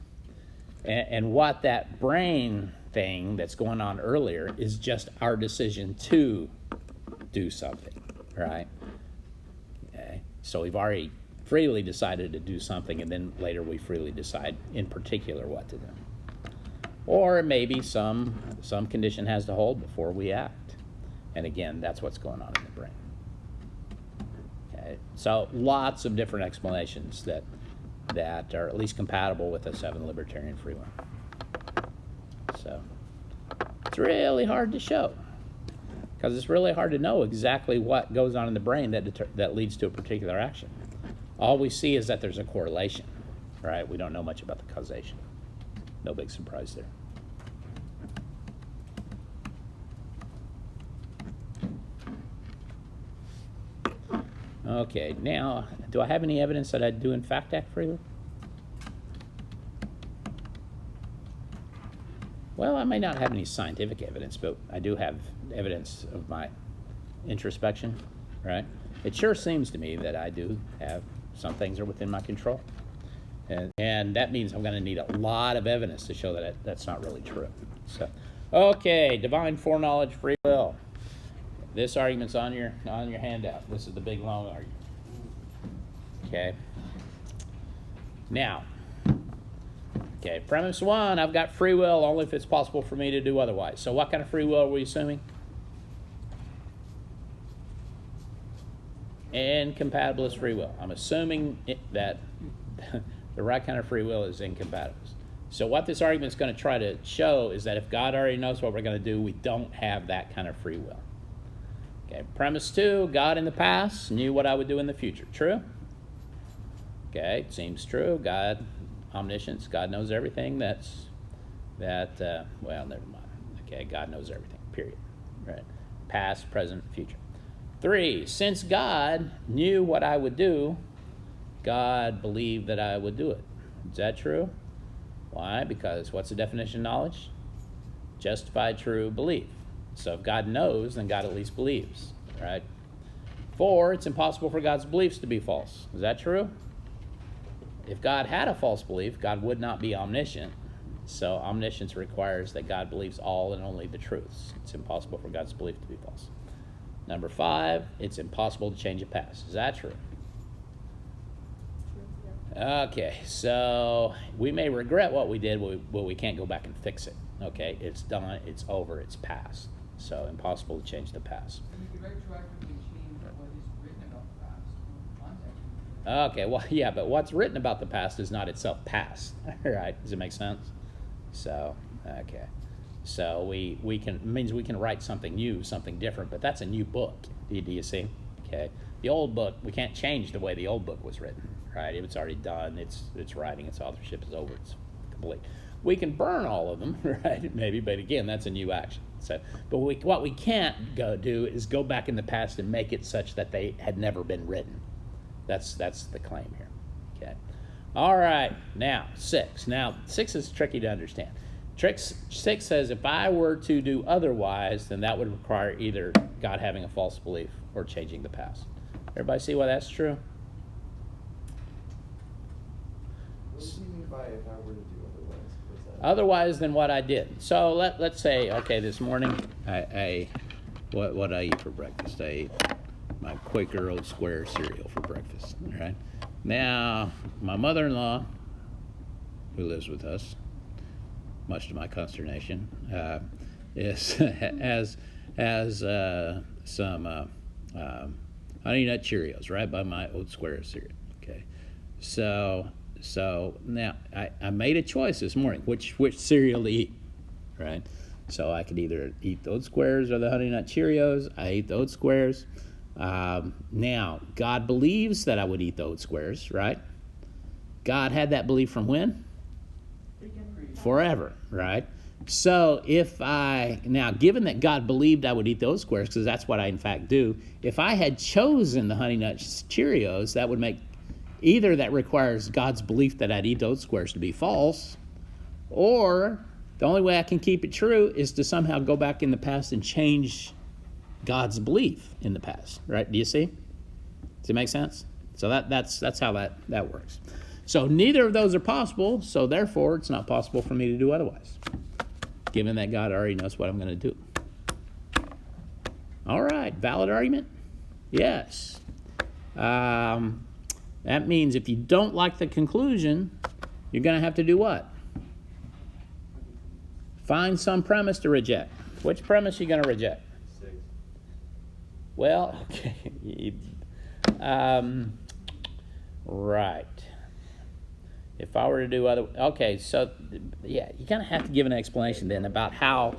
And what that brain thing that's going on earlier is just our decision to do something, right? Okay. So we've already freely decided to do something, and then later we freely decide in particular what to do. Or maybe some condition has to hold before we act. And again, that's what's going on in the brain. Okay. So lots of different explanations that are at least compatible with a 7 libertarian free will. So it's really hard to show because it's really hard to know exactly what goes on in the brain that leads to a particular action. All we see is that there's a correlation, right? We don't know much about the causation. No big surprise there. Okay, now, do I have any evidence that I do in fact act freely? Well, I may not have any scientific evidence, but I do have evidence of my introspection, right? It sure seems to me that I do have some things are within my control. And that means I'm going to need a lot of evidence to show that that's not really true. So, okay, divine foreknowledge, free will. This argument's on your handout. This is the big long argument. Okay. Now, okay, premise 1, I've got free will only if it's possible for me to do otherwise. So what kind of free will are we assuming? Incompatibilist free will. I'm assuming that the right kind of free will is incompatibilist. So what this argument is going to try to show is that if God already knows what we're going to do, we don't have that kind of free will. Okay, premise 2, God in the past knew what I would do in the future. True? Okay, it seems true. God, omniscience, God knows everything. Well, never mind. Okay, God knows everything, period. Right? Past, present, future. 3, since God knew what I would do, God believed that I would do it. Is that true? Why? Because what's the definition of knowledge? Justified true belief. So if God knows, then God at least believes, right? 4, it's impossible for God's beliefs to be false. Is that true? If God had a false belief, God would not be omniscient. So omniscience requires that God believes all and only the truths. It's impossible for God's belief to be false. Number 5, it's impossible to change a past. Is that true? Okay, so we may regret what we did, but we can't go back and fix it. Okay, it's done, it's over, it's past. So impossible to change the past. And you could retroactively change what is written about the past or context. Okay, well, yeah, but what's written about the past is not itself past, right? Does it make sense? So, okay. So we can, it means we can write something new, something different, but that's a new book. Do you see? Okay. The old book, we can't change the way the old book was written, right? It's already done. It's writing. Its authorship is over. It's complete. We can burn all of them, right? Maybe, but again, that's a new action. So, but what we can't do is go back in the past and make it such that they had never been written. That's the claim here. Okay. All right. Now 6. Now 6 is tricky to understand. 6 says if I were to do otherwise, then that would require either God having a false belief or changing the past. Everybody see why that's true? What do you mean by if I were to do otherwise? What's that? Otherwise than what I did. So let's say, okay, this morning what I eat for breakfast? I ate my Quaker Oat Square cereal for breakfast. All right. Now my mother-in-law, who lives with us, much to my consternation, has some Honey Nut Cheerios right by my Oat Square cereal. Okay, so now I made a choice this morning which cereal to eat, right? So I could either eat the Oat Squares or the Honey Nut Cheerios. I ate the Oat Squares. Now God believes that I would eat the Oat Squares, right? God had that belief from when? Forever, right? So now given that God believed I would eat those squares, because that's what I in fact do, if I had chosen the Honey Nut Cheerios, that would make either that requires God's belief that I'd eat those squares to be false, or the only way I can keep it true is to somehow go back in the past and change God's belief in the past, right? Do you see? Does it make sense? So that's how that works. So neither of those are possible, so therefore it's not possible for me to do otherwise, given that God already knows what I'm going to do. All right, valid argument? Yes. That means if you don't like the conclusion, you're going to have to do what? Find some premise to reject. Which premise are you going to reject? 6. Well, okay. Right. If I were to do okay, so yeah, you kind of have to give an explanation then about how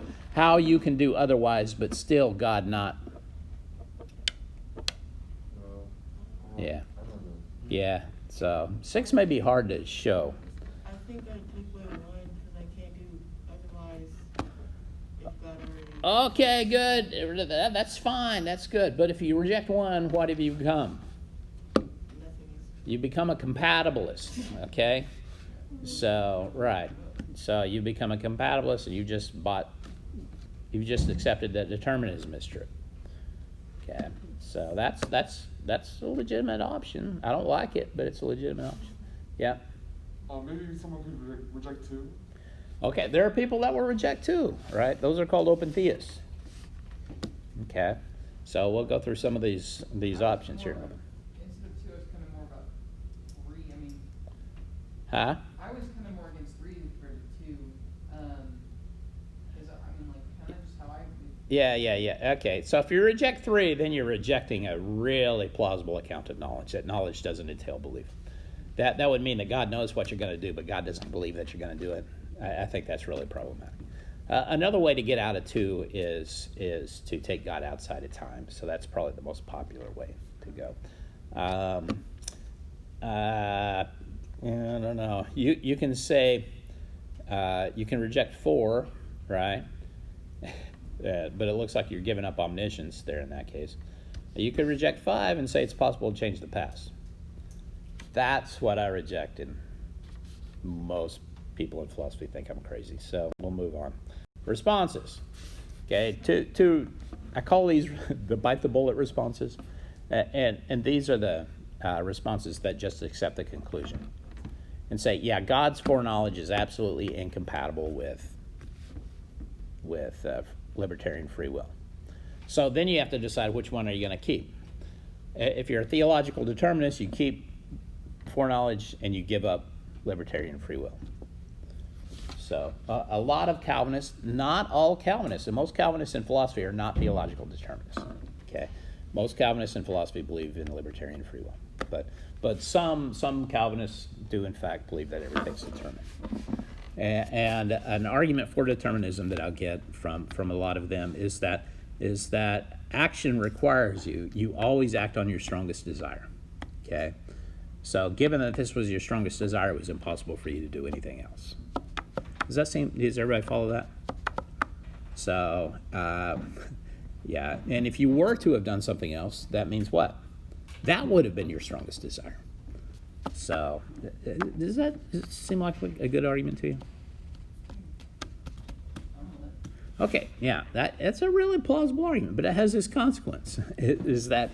you can do otherwise, but still God not. Yeah, I don't know. yeah. So 6 may be hard to show. I think I click way 1 because I can't do otherwise if God already. Okay, good. That's fine. That's good. But if you reject 1, what have you become? You become a compatibilist, okay? So, right. So you become a compatibilist and you've just accepted that determinism is true. Okay. So that's a legitimate option. I don't like it, but it's a legitimate option. Yeah. Maybe someone could reject 2. Okay, there are people that will reject 2, right? Those are called open theists. Okay. So we'll go through some of these options here. Instead of 2, I was kind of more about 3. I mean, Huh? I was kind of more against 3 compared to 2. Because, I mean, like, kind of just how I would. Yeah. Okay, so if you reject 3, then you're rejecting a really plausible account of knowledge. That knowledge doesn't entail belief. That would mean that God knows what you're going to do, but God doesn't believe that you're going to do it. I think that's really problematic. Another way to get out of 2 is to take God outside of time. So that's probably the most popular way to go. I don't know. You can say you can reject 4, right? But it looks like you're giving up omniscience there in that case. You could reject 5 and say it's possible to change the past. That's what I reject, and most people in philosophy think I'm crazy. So we'll move on. Responses. Okay, I call these the bite the bullet responses, and these are the responses that just accept the conclusion and say, yeah, God's foreknowledge is absolutely incompatible with libertarian free will. So then you have to decide which one are you going to keep. If you're a theological determinist, you keep foreknowledge and you give up libertarian free will. So a lot of Calvinists, not all Calvinists, and most Calvinists in philosophy are not theological determinists. Okay, most Calvinists in philosophy believe in libertarian free will, but some Calvinists do in fact believe that everything's determined. And an argument for determinism that I'll get from a lot of them is that action requires you always act on your strongest desire. Okay, so given that this was your strongest desire, it was impossible for you to do anything else. Does everybody follow that? So, yeah, and if you were to have done something else, that means what? That would have been your strongest desire. So, does it seem like a good argument to you? Okay, yeah, that's a really plausible argument, but it has this consequence, is that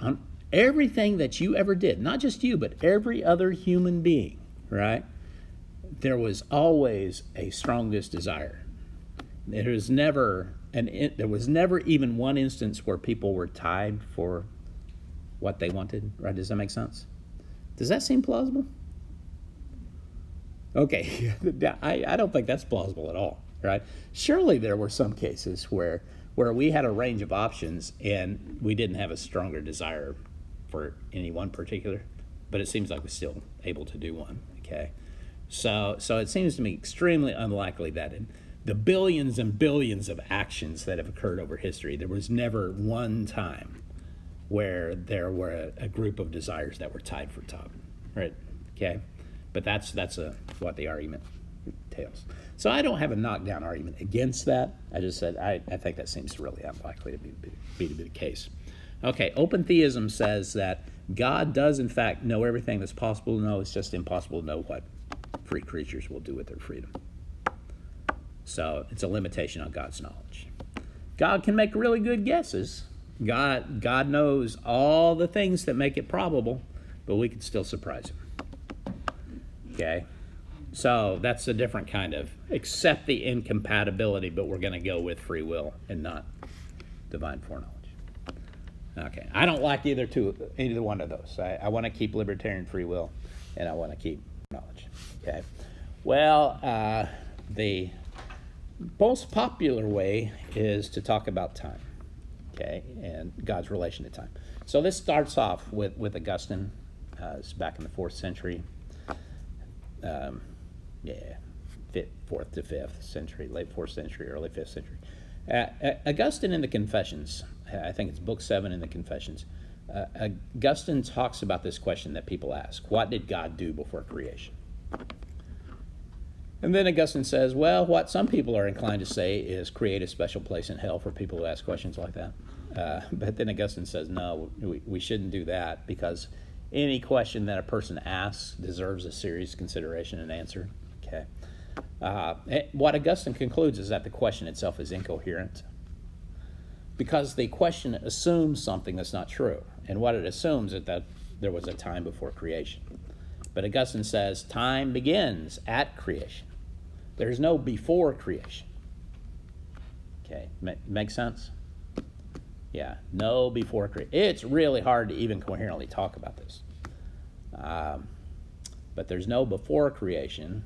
on everything that you ever did, not just you, but every other human being, right? There was always a strongest desire. There was never even one instance where people were tied for what they wanted, right? Does that make sense? Does that seem plausible? Okay, I don't think that's plausible at all, right? Surely there were some cases where we had a range of options and we didn't have a stronger desire for any one particular, but it seems like we're still able to do one, okay? So it seems to me extremely unlikely that in the billions and billions of actions that have occurred over history, there was never one time where there were a group of desires that were tied for top, right? Okay, but that's what the argument entails. So I don't have a knockdown argument against that. I just said I think that seems really unlikely to be the case. Okay, open theism says that God does in fact know everything that's possible to know. It's just impossible to know what free creatures will do with their freedom. So it's a limitation on God's knowledge. God can make really good guesses. God knows all the things that make it probable, but we can still surprise him. Okay? So that's a different kind of, accept the incompatibility, but we're going to go with free will and not divine foreknowledge. Okay, I don't like either one of those. I want to keep libertarian free will, and I want to keep knowledge. Okay, well, the most popular way is to talk about time, okay, and God's relation to time. So this starts off with Augustine. It's back in the 4th century. 4th to 5th century, late 4th century, early 5th century. Augustine in the Confessions, I think it's book 7 in the Confessions, Augustine talks about this question that people ask: what did God do before creation? And then Augustine says, well, what some people are inclined to say is create a special place in hell for people who ask questions like that. But then Augustine says, no, we shouldn't do that, because any question that a person asks deserves a serious consideration and answer. Okay. What Augustine concludes is that the question itself is incoherent, because the question assumes something that's not true. And what it assumes is that there was a time before creation. But Augustine says time begins at creation. There's no before creation. Okay, make sense? Yeah, no before creation. It's really hard to even coherently talk about this. But there's no before creation,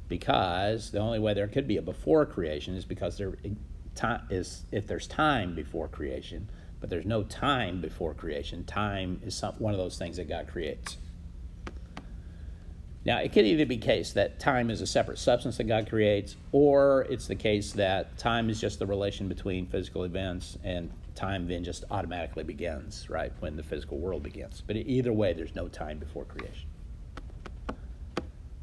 because the only way there could be a before creation is because if there's time before creation, but there's no time before creation. Time is one of those things that God creates. Now, it could either be the case that time is a separate substance that God creates, or it's the case that time is just the relation between physical events, and time then just automatically begins, right, when the physical world begins. But either way, there's no time before creation.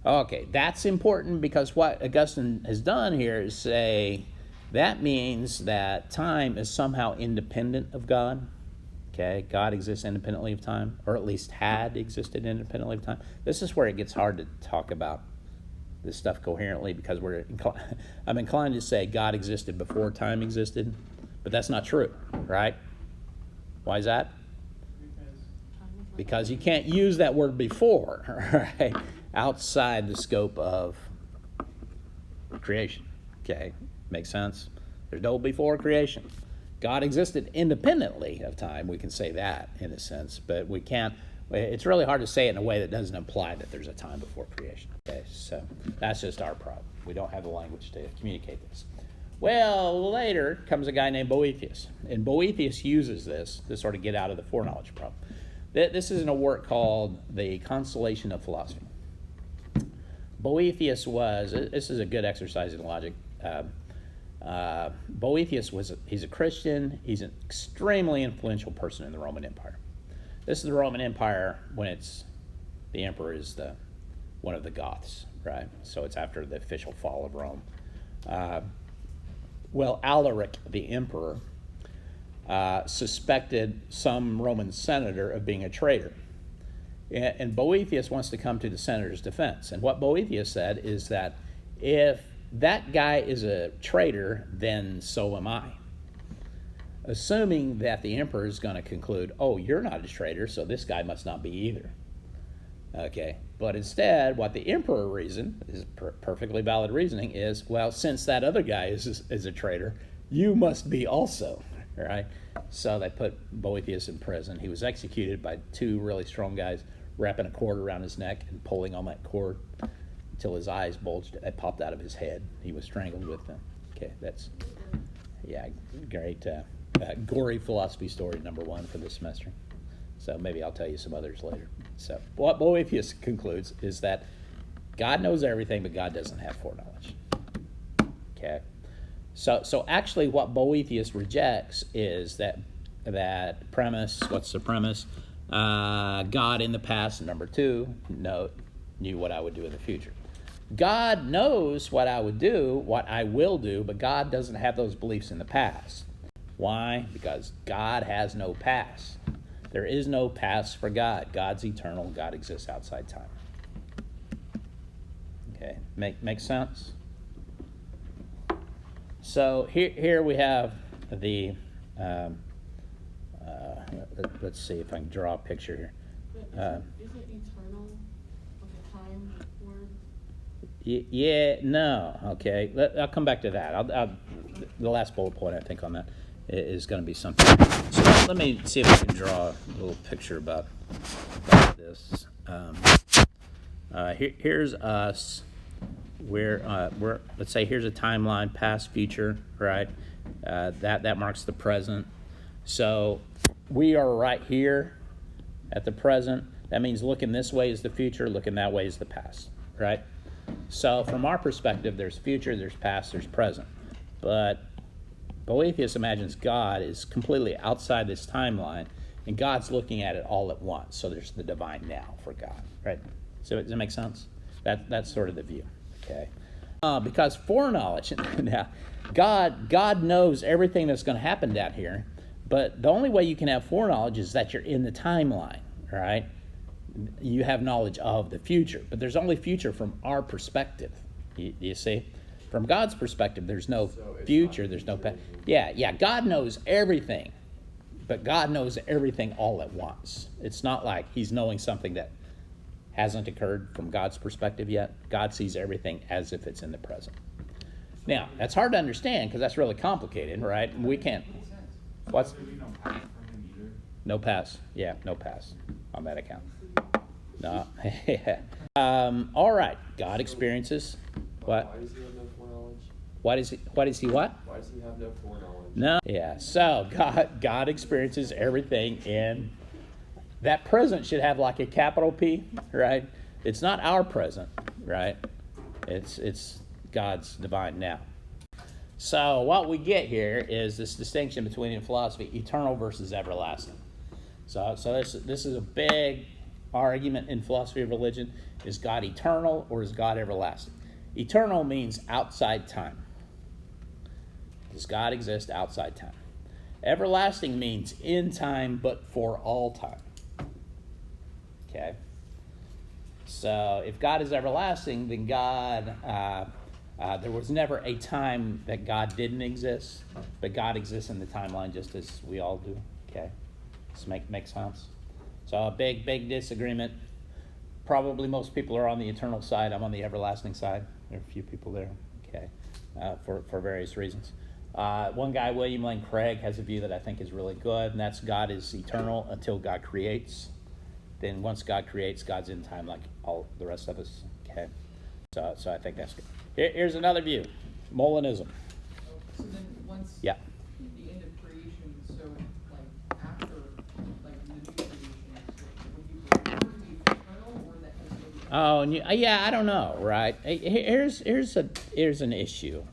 Okay, that's important, because what Augustine has done here is say that means that time is somehow independent of God. Okay, God exists independently of time, or at least had existed independently of time. This is where it gets hard to talk about this stuff coherently, because I'm inclined to say God existed before time existed, but that's not true, right? Why is that? Because you can't use that word before, right, outside the scope of creation. Okay, makes sense? There's no before creation. God existed independently of time. We can say that in a sense, but we can't it's really hard to say it in a way that doesn't imply that there's a time before creation. Okay, so that's just our problem. We don't have the language to communicate this. Well, later comes a guy named Boethius, and Boethius uses this to sort of get out of the foreknowledge problem. This is in a work called The Consolation of Philosophy. Boethius was, this is a good exercise in logic. Boethius he's a Christian. He's an extremely influential person in the Roman Empire. This is the Roman Empire when the emperor is one of the Goths, right? So it's after the official fall of Rome. Well, Alaric, the emperor, suspected some Roman senator of being a traitor. And Boethius wants to come to the senator's defense. And what Boethius said is that if that guy is a traitor, then so am I. Assuming that the emperor is going to conclude, oh, you're not a traitor, so this guy must not be either. Okay, but instead, what the emperor reasoned, is perfectly valid reasoning, is, well, since that other guy is a traitor, you must be also, right? So they put Boethius in prison. He was executed by two really strong guys wrapping a cord around his neck and pulling on that cord until his eyes bulged, it popped out of his head. He was strangled with them. Okay, that's, yeah, great. Gory philosophy story number 1 for this semester. So maybe I'll tell you some others later. So what Boethius concludes is that God knows everything, but God doesn't have foreknowledge. Okay? So actually what Boethius rejects is that premise. What's the premise? God in the past, number 2, knew what I would do in the future. God knows what I would do, what I will do, but God doesn't have those beliefs in the past. Why? Because God has no past. There is no past for God. God's eternal. God exists outside time. Okay, make sense? So here we have the, let's see if I can draw a picture here. But isn't eternal like a time word? Yeah, no, okay. I'll come back to that. The last bullet point, I think, on that is going to be something. So let me see if I can draw a little picture about this. Here's us. We're let's say here's a timeline, past, future, right? That marks the present. So we are right here at the present. That means looking this way is the future, looking that way is the past, right? So from our perspective, there's future, there's past, there's present. But Boethius imagines God is completely outside this timeline, and God's looking at it all at once. So there's the divine now for God, right? So does that make sense? That's sort of the view, okay? Because foreknowledge, now, God knows everything that's going to happen down here, but the only way you can have foreknowledge is that you're in the timeline, right? You have knowledge of the future, but there's only future from our perspective. You see? From God's perspective, there's no future, there's no past. Yeah, God knows everything, but God knows everything all at once. It's not like he's knowing something that hasn't occurred from God's perspective yet. God sees everything as if it's in the present. Now, that's hard to understand because that's really complicated, right? We can't. What's? No pass. Yeah, no pass on that account. No. All right. God experiences what? Why does he have no foreknowledge? What is he what? Why does he have no foreknowledge? No. Yeah. So God experiences everything in that present should have like a capital P, right? It's not our present, right? It's God's divine now. So what we get here is this distinction between in philosophy eternal versus everlasting. So this is a big argument in philosophy of religion. Is God eternal or is God everlasting? Eternal means outside time. Does God exist outside time? Everlasting means in time but for all time. Okay? So if God is everlasting, then God, there was never a time that God didn't exist, but God exists in the timeline just as we all do. Okay? Does this make sense? So a big disagreement. Probably most people are on the eternal side. I'm on the everlasting side. There are a few people there, okay, for various reasons. One guy, William Lane Craig, has a view that I think is really good, and that's God is eternal until God creates. then once God creates, God's in time like all the rest of us. Okay, so I think that's good. Here's another view, Molinism. So then once Yeah. the end of creation, so like after like the new creation, would you prefer to be eternal or that is maybe? Oh, and yeah, I don't know, right? Here's an issue.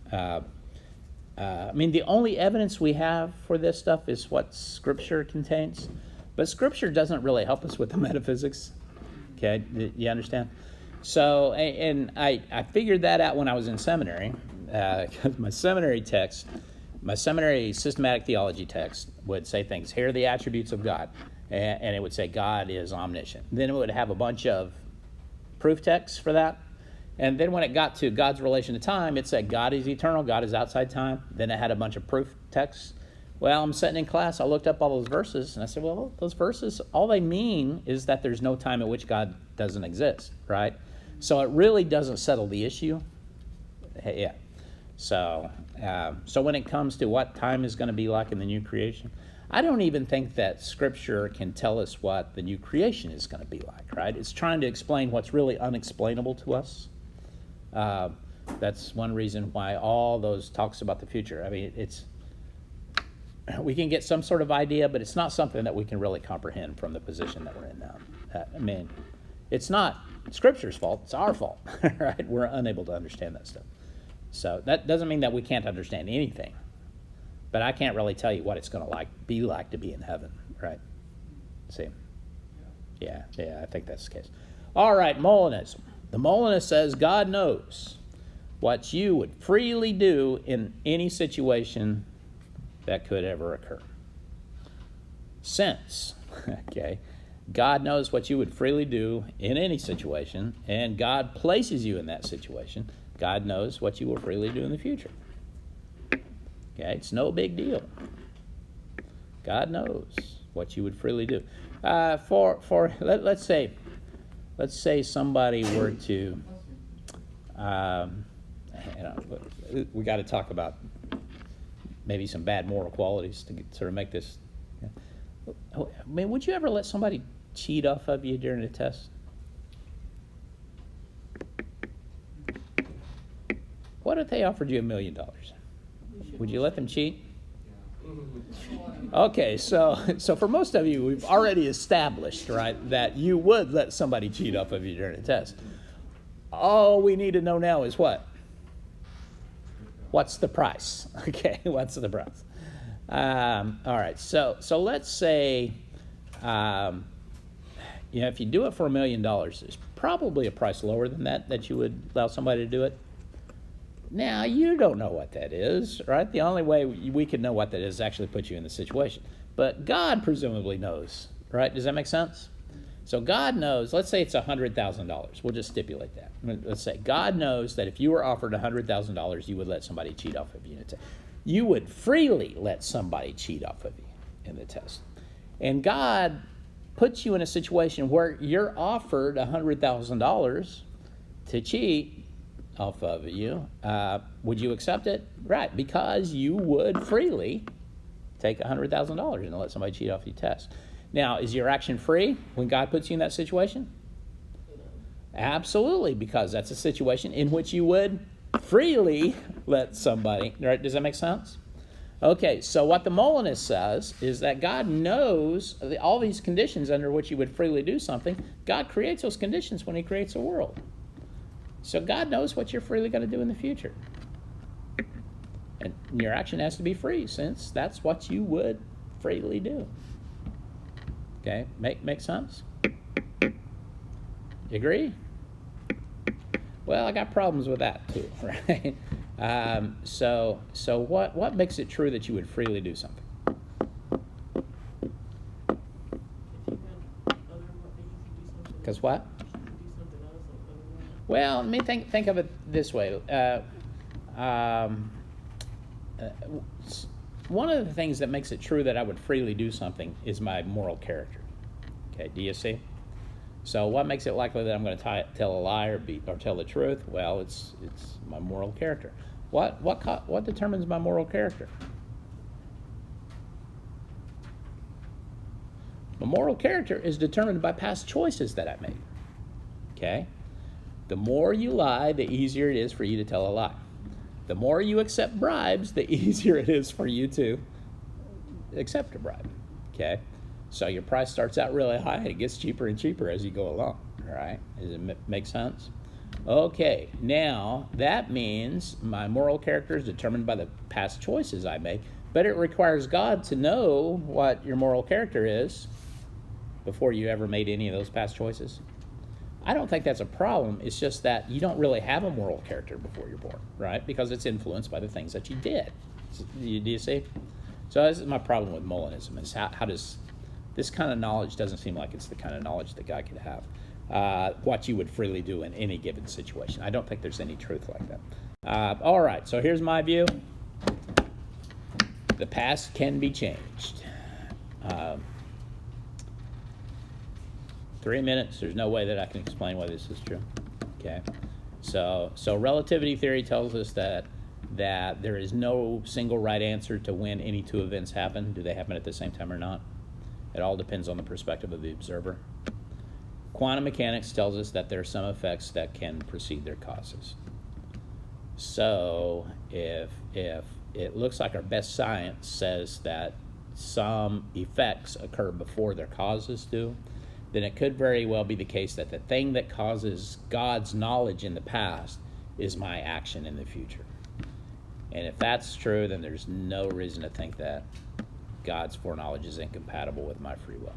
I mean, the only evidence we have for this stuff is what Scripture contains, but Scripture doesn't really help us with the metaphysics. Okay, you understand? So, and I figured that out when I was in seminary, because my seminary systematic theology text would say things. Here are the attributes of God, and it would say God is omniscient. Then it would have a bunch of proof texts for that. And then when it got to God's relation to time, it said God is eternal, God is outside time. Then it had a bunch of proof texts. Well, I'm sitting in class, I looked up all those verses, and I said, well, those verses, all they mean is that there's no time at which God doesn't exist, right? So it really doesn't settle the issue. Yeah. So when it comes to what time is going to be like in the new creation, I don't even think that Scripture can tell us what the new creation is going to be like, right? It's trying to explain what's really unexplainable to us. That's one reason why all those talks about the future. I mean, we can get some sort of idea, but it's not something that we can really comprehend from the position that we're in now. I mean, it's not Scripture's fault, it's our fault, right? We're unable to understand that stuff. So that doesn't mean that we can't understand anything, but I can't really tell you what it's going to be like to be in heaven, right? See? Yeah, I think that's the case. All right, Molinism. The Molinist says God knows what you would freely do in any situation that could ever occur. Since, okay, God knows what you would freely do in any situation, and God places you in that situation, God knows what you will freely do in the future. Okay, it's no big deal. God knows what you would freely do. Let's say somebody were to, we got to talk about maybe some bad moral qualities to sort of make this. I mean, would you ever let somebody cheat off of you during a test? What if they offered you $1 million? Would you let them cheat? Okay, so for most of you, we've already established, right, that you would let somebody cheat off of you during a test. All we need to know now is what? What's the price? Okay, what's the price? All right, so let's say, if you do it for $1 million, there's probably a price lower than that you would allow somebody to do it. Now, you don't know what that is, right? The only way we can know what that is actually put you in the situation. But God presumably knows, right? Does that make sense? So God knows, let's say it's $100,000. We'll just stipulate that. Let's say God knows that if you were offered $100,000, you would let somebody cheat off of you in a test. You would freely let somebody cheat off of you in the test. And God puts you in a situation where you're offered $100,000 to cheat off of you. Would you accept it? Right, because you would freely take $100,000 and let somebody cheat off your test. Now, is your action free when God puts you in that situation? Absolutely, because that's a situation in which you would freely let somebody, right? Does that make sense? Okay, so what the Molinist says is that God knows all these conditions under which you would freely do something. God creates those conditions when he creates a world. So God knows what you're freely going to do in the future. And your action has to be free, since that's what you would freely do. Okay, make sense? You agree? Well, I got problems with that too, right? So what makes it true that you would freely do something? Because what? Well, let me think of it this way. One of the things that makes it true that I would freely do something is my moral character. Okay, do you see? So what makes it likely that I'm going to tell a lie or tell the truth? Well, it's my moral character. What determines my moral character? My moral character is determined by past choices that I made. Okay? The more you lie, the easier it is for you to tell a lie. The more you accept bribes, the easier it is for you to accept a bribe. Okay? So your price starts out really high and it gets cheaper and cheaper as you go along. All right? Does it make sense? Okay, now that means my moral character is determined by the past choices I make, but it requires God to know what your moral character is before you ever made any of those past choices. I don't think that's a problem. It's just that you don't really have a moral character before you're born, right? Because it's influenced by the things that you did. Do you see? So this is my problem with Molinism, is how does this kind of knowledge doesn't seem like it's the kind of knowledge that God could have. What you would freely do in any given situation. I don't think there's any truth like that. All right, so here's my view. The past can be changed. 3 minutes, there's no way that I can explain why this is true. Okay, so relativity theory tells us that there is no single right answer to when any two events happen. Do they happen at the same time or not? It all depends on the perspective of the observer. Quantum mechanics tells us that there are some effects that can precede their causes. So if it looks like our best science says that some effects occur before their causes do, then it could very well be the case that the thing that causes God's knowledge in the past is my action in the future. And if that's true, then there's no reason to think that God's foreknowledge is incompatible with my free will.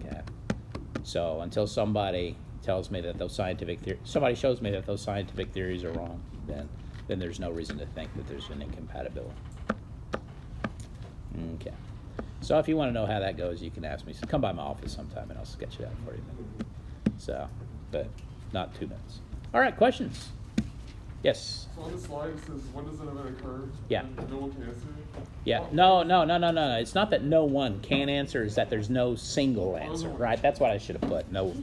Okay. So until somebody tells me that somebody shows me that those scientific theories are wrong, then there's no reason to think that there's an incompatibility. Okay. So if you want to know how that goes, you can ask me. So come by my office sometime and I'll sketch it out for you. So, but not 2 minutes. All right, questions? Yes. So on the slide it says, when does an event occur? Yeah. And no one can answer. Yeah. Oh, No. It's not that no one can answer, it's that there's no single answer, right? That's what I should have put. No.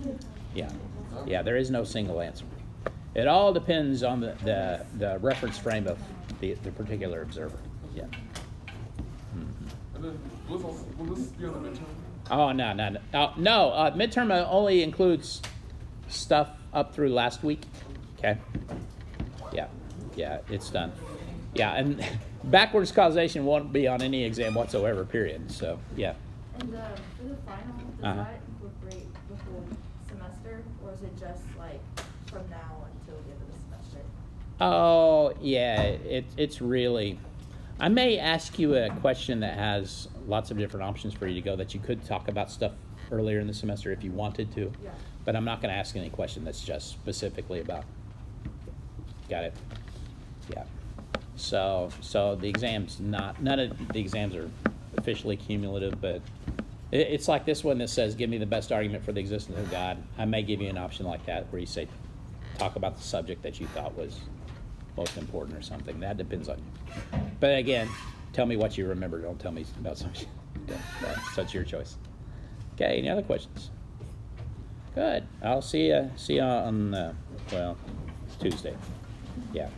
Yeah, there is no single answer. It all depends on the reference frame of the particular observer. Yeah. And then will this be on the midterm? Oh, no. Midterm only includes stuff up through last week. Okay. Yeah, it's done. Yeah, and backwards causation won't be on any exam whatsoever, period. So, yeah. And for the final, does that incorporate the whole semester, or is it just like from now until the end of the semester? Oh, yeah, it's really... I may ask you a question that has lots of different options for you to go, that you could talk about stuff earlier in the semester if you wanted to. Yeah. But I'm not going to ask any question that's just specifically about... Got it? Yeah. So the exam's not... None of the exams are officially cumulative, but it's like this one that says, give me the best argument for the existence of God. I may give you an option like that where you say, talk about the subject that you thought was most important or something. That depends on you. But again, tell me what you remember. Don't tell me about something. So it's your choice. Okay, any other questions? Good. I'll see you on, Tuesday. Yeah.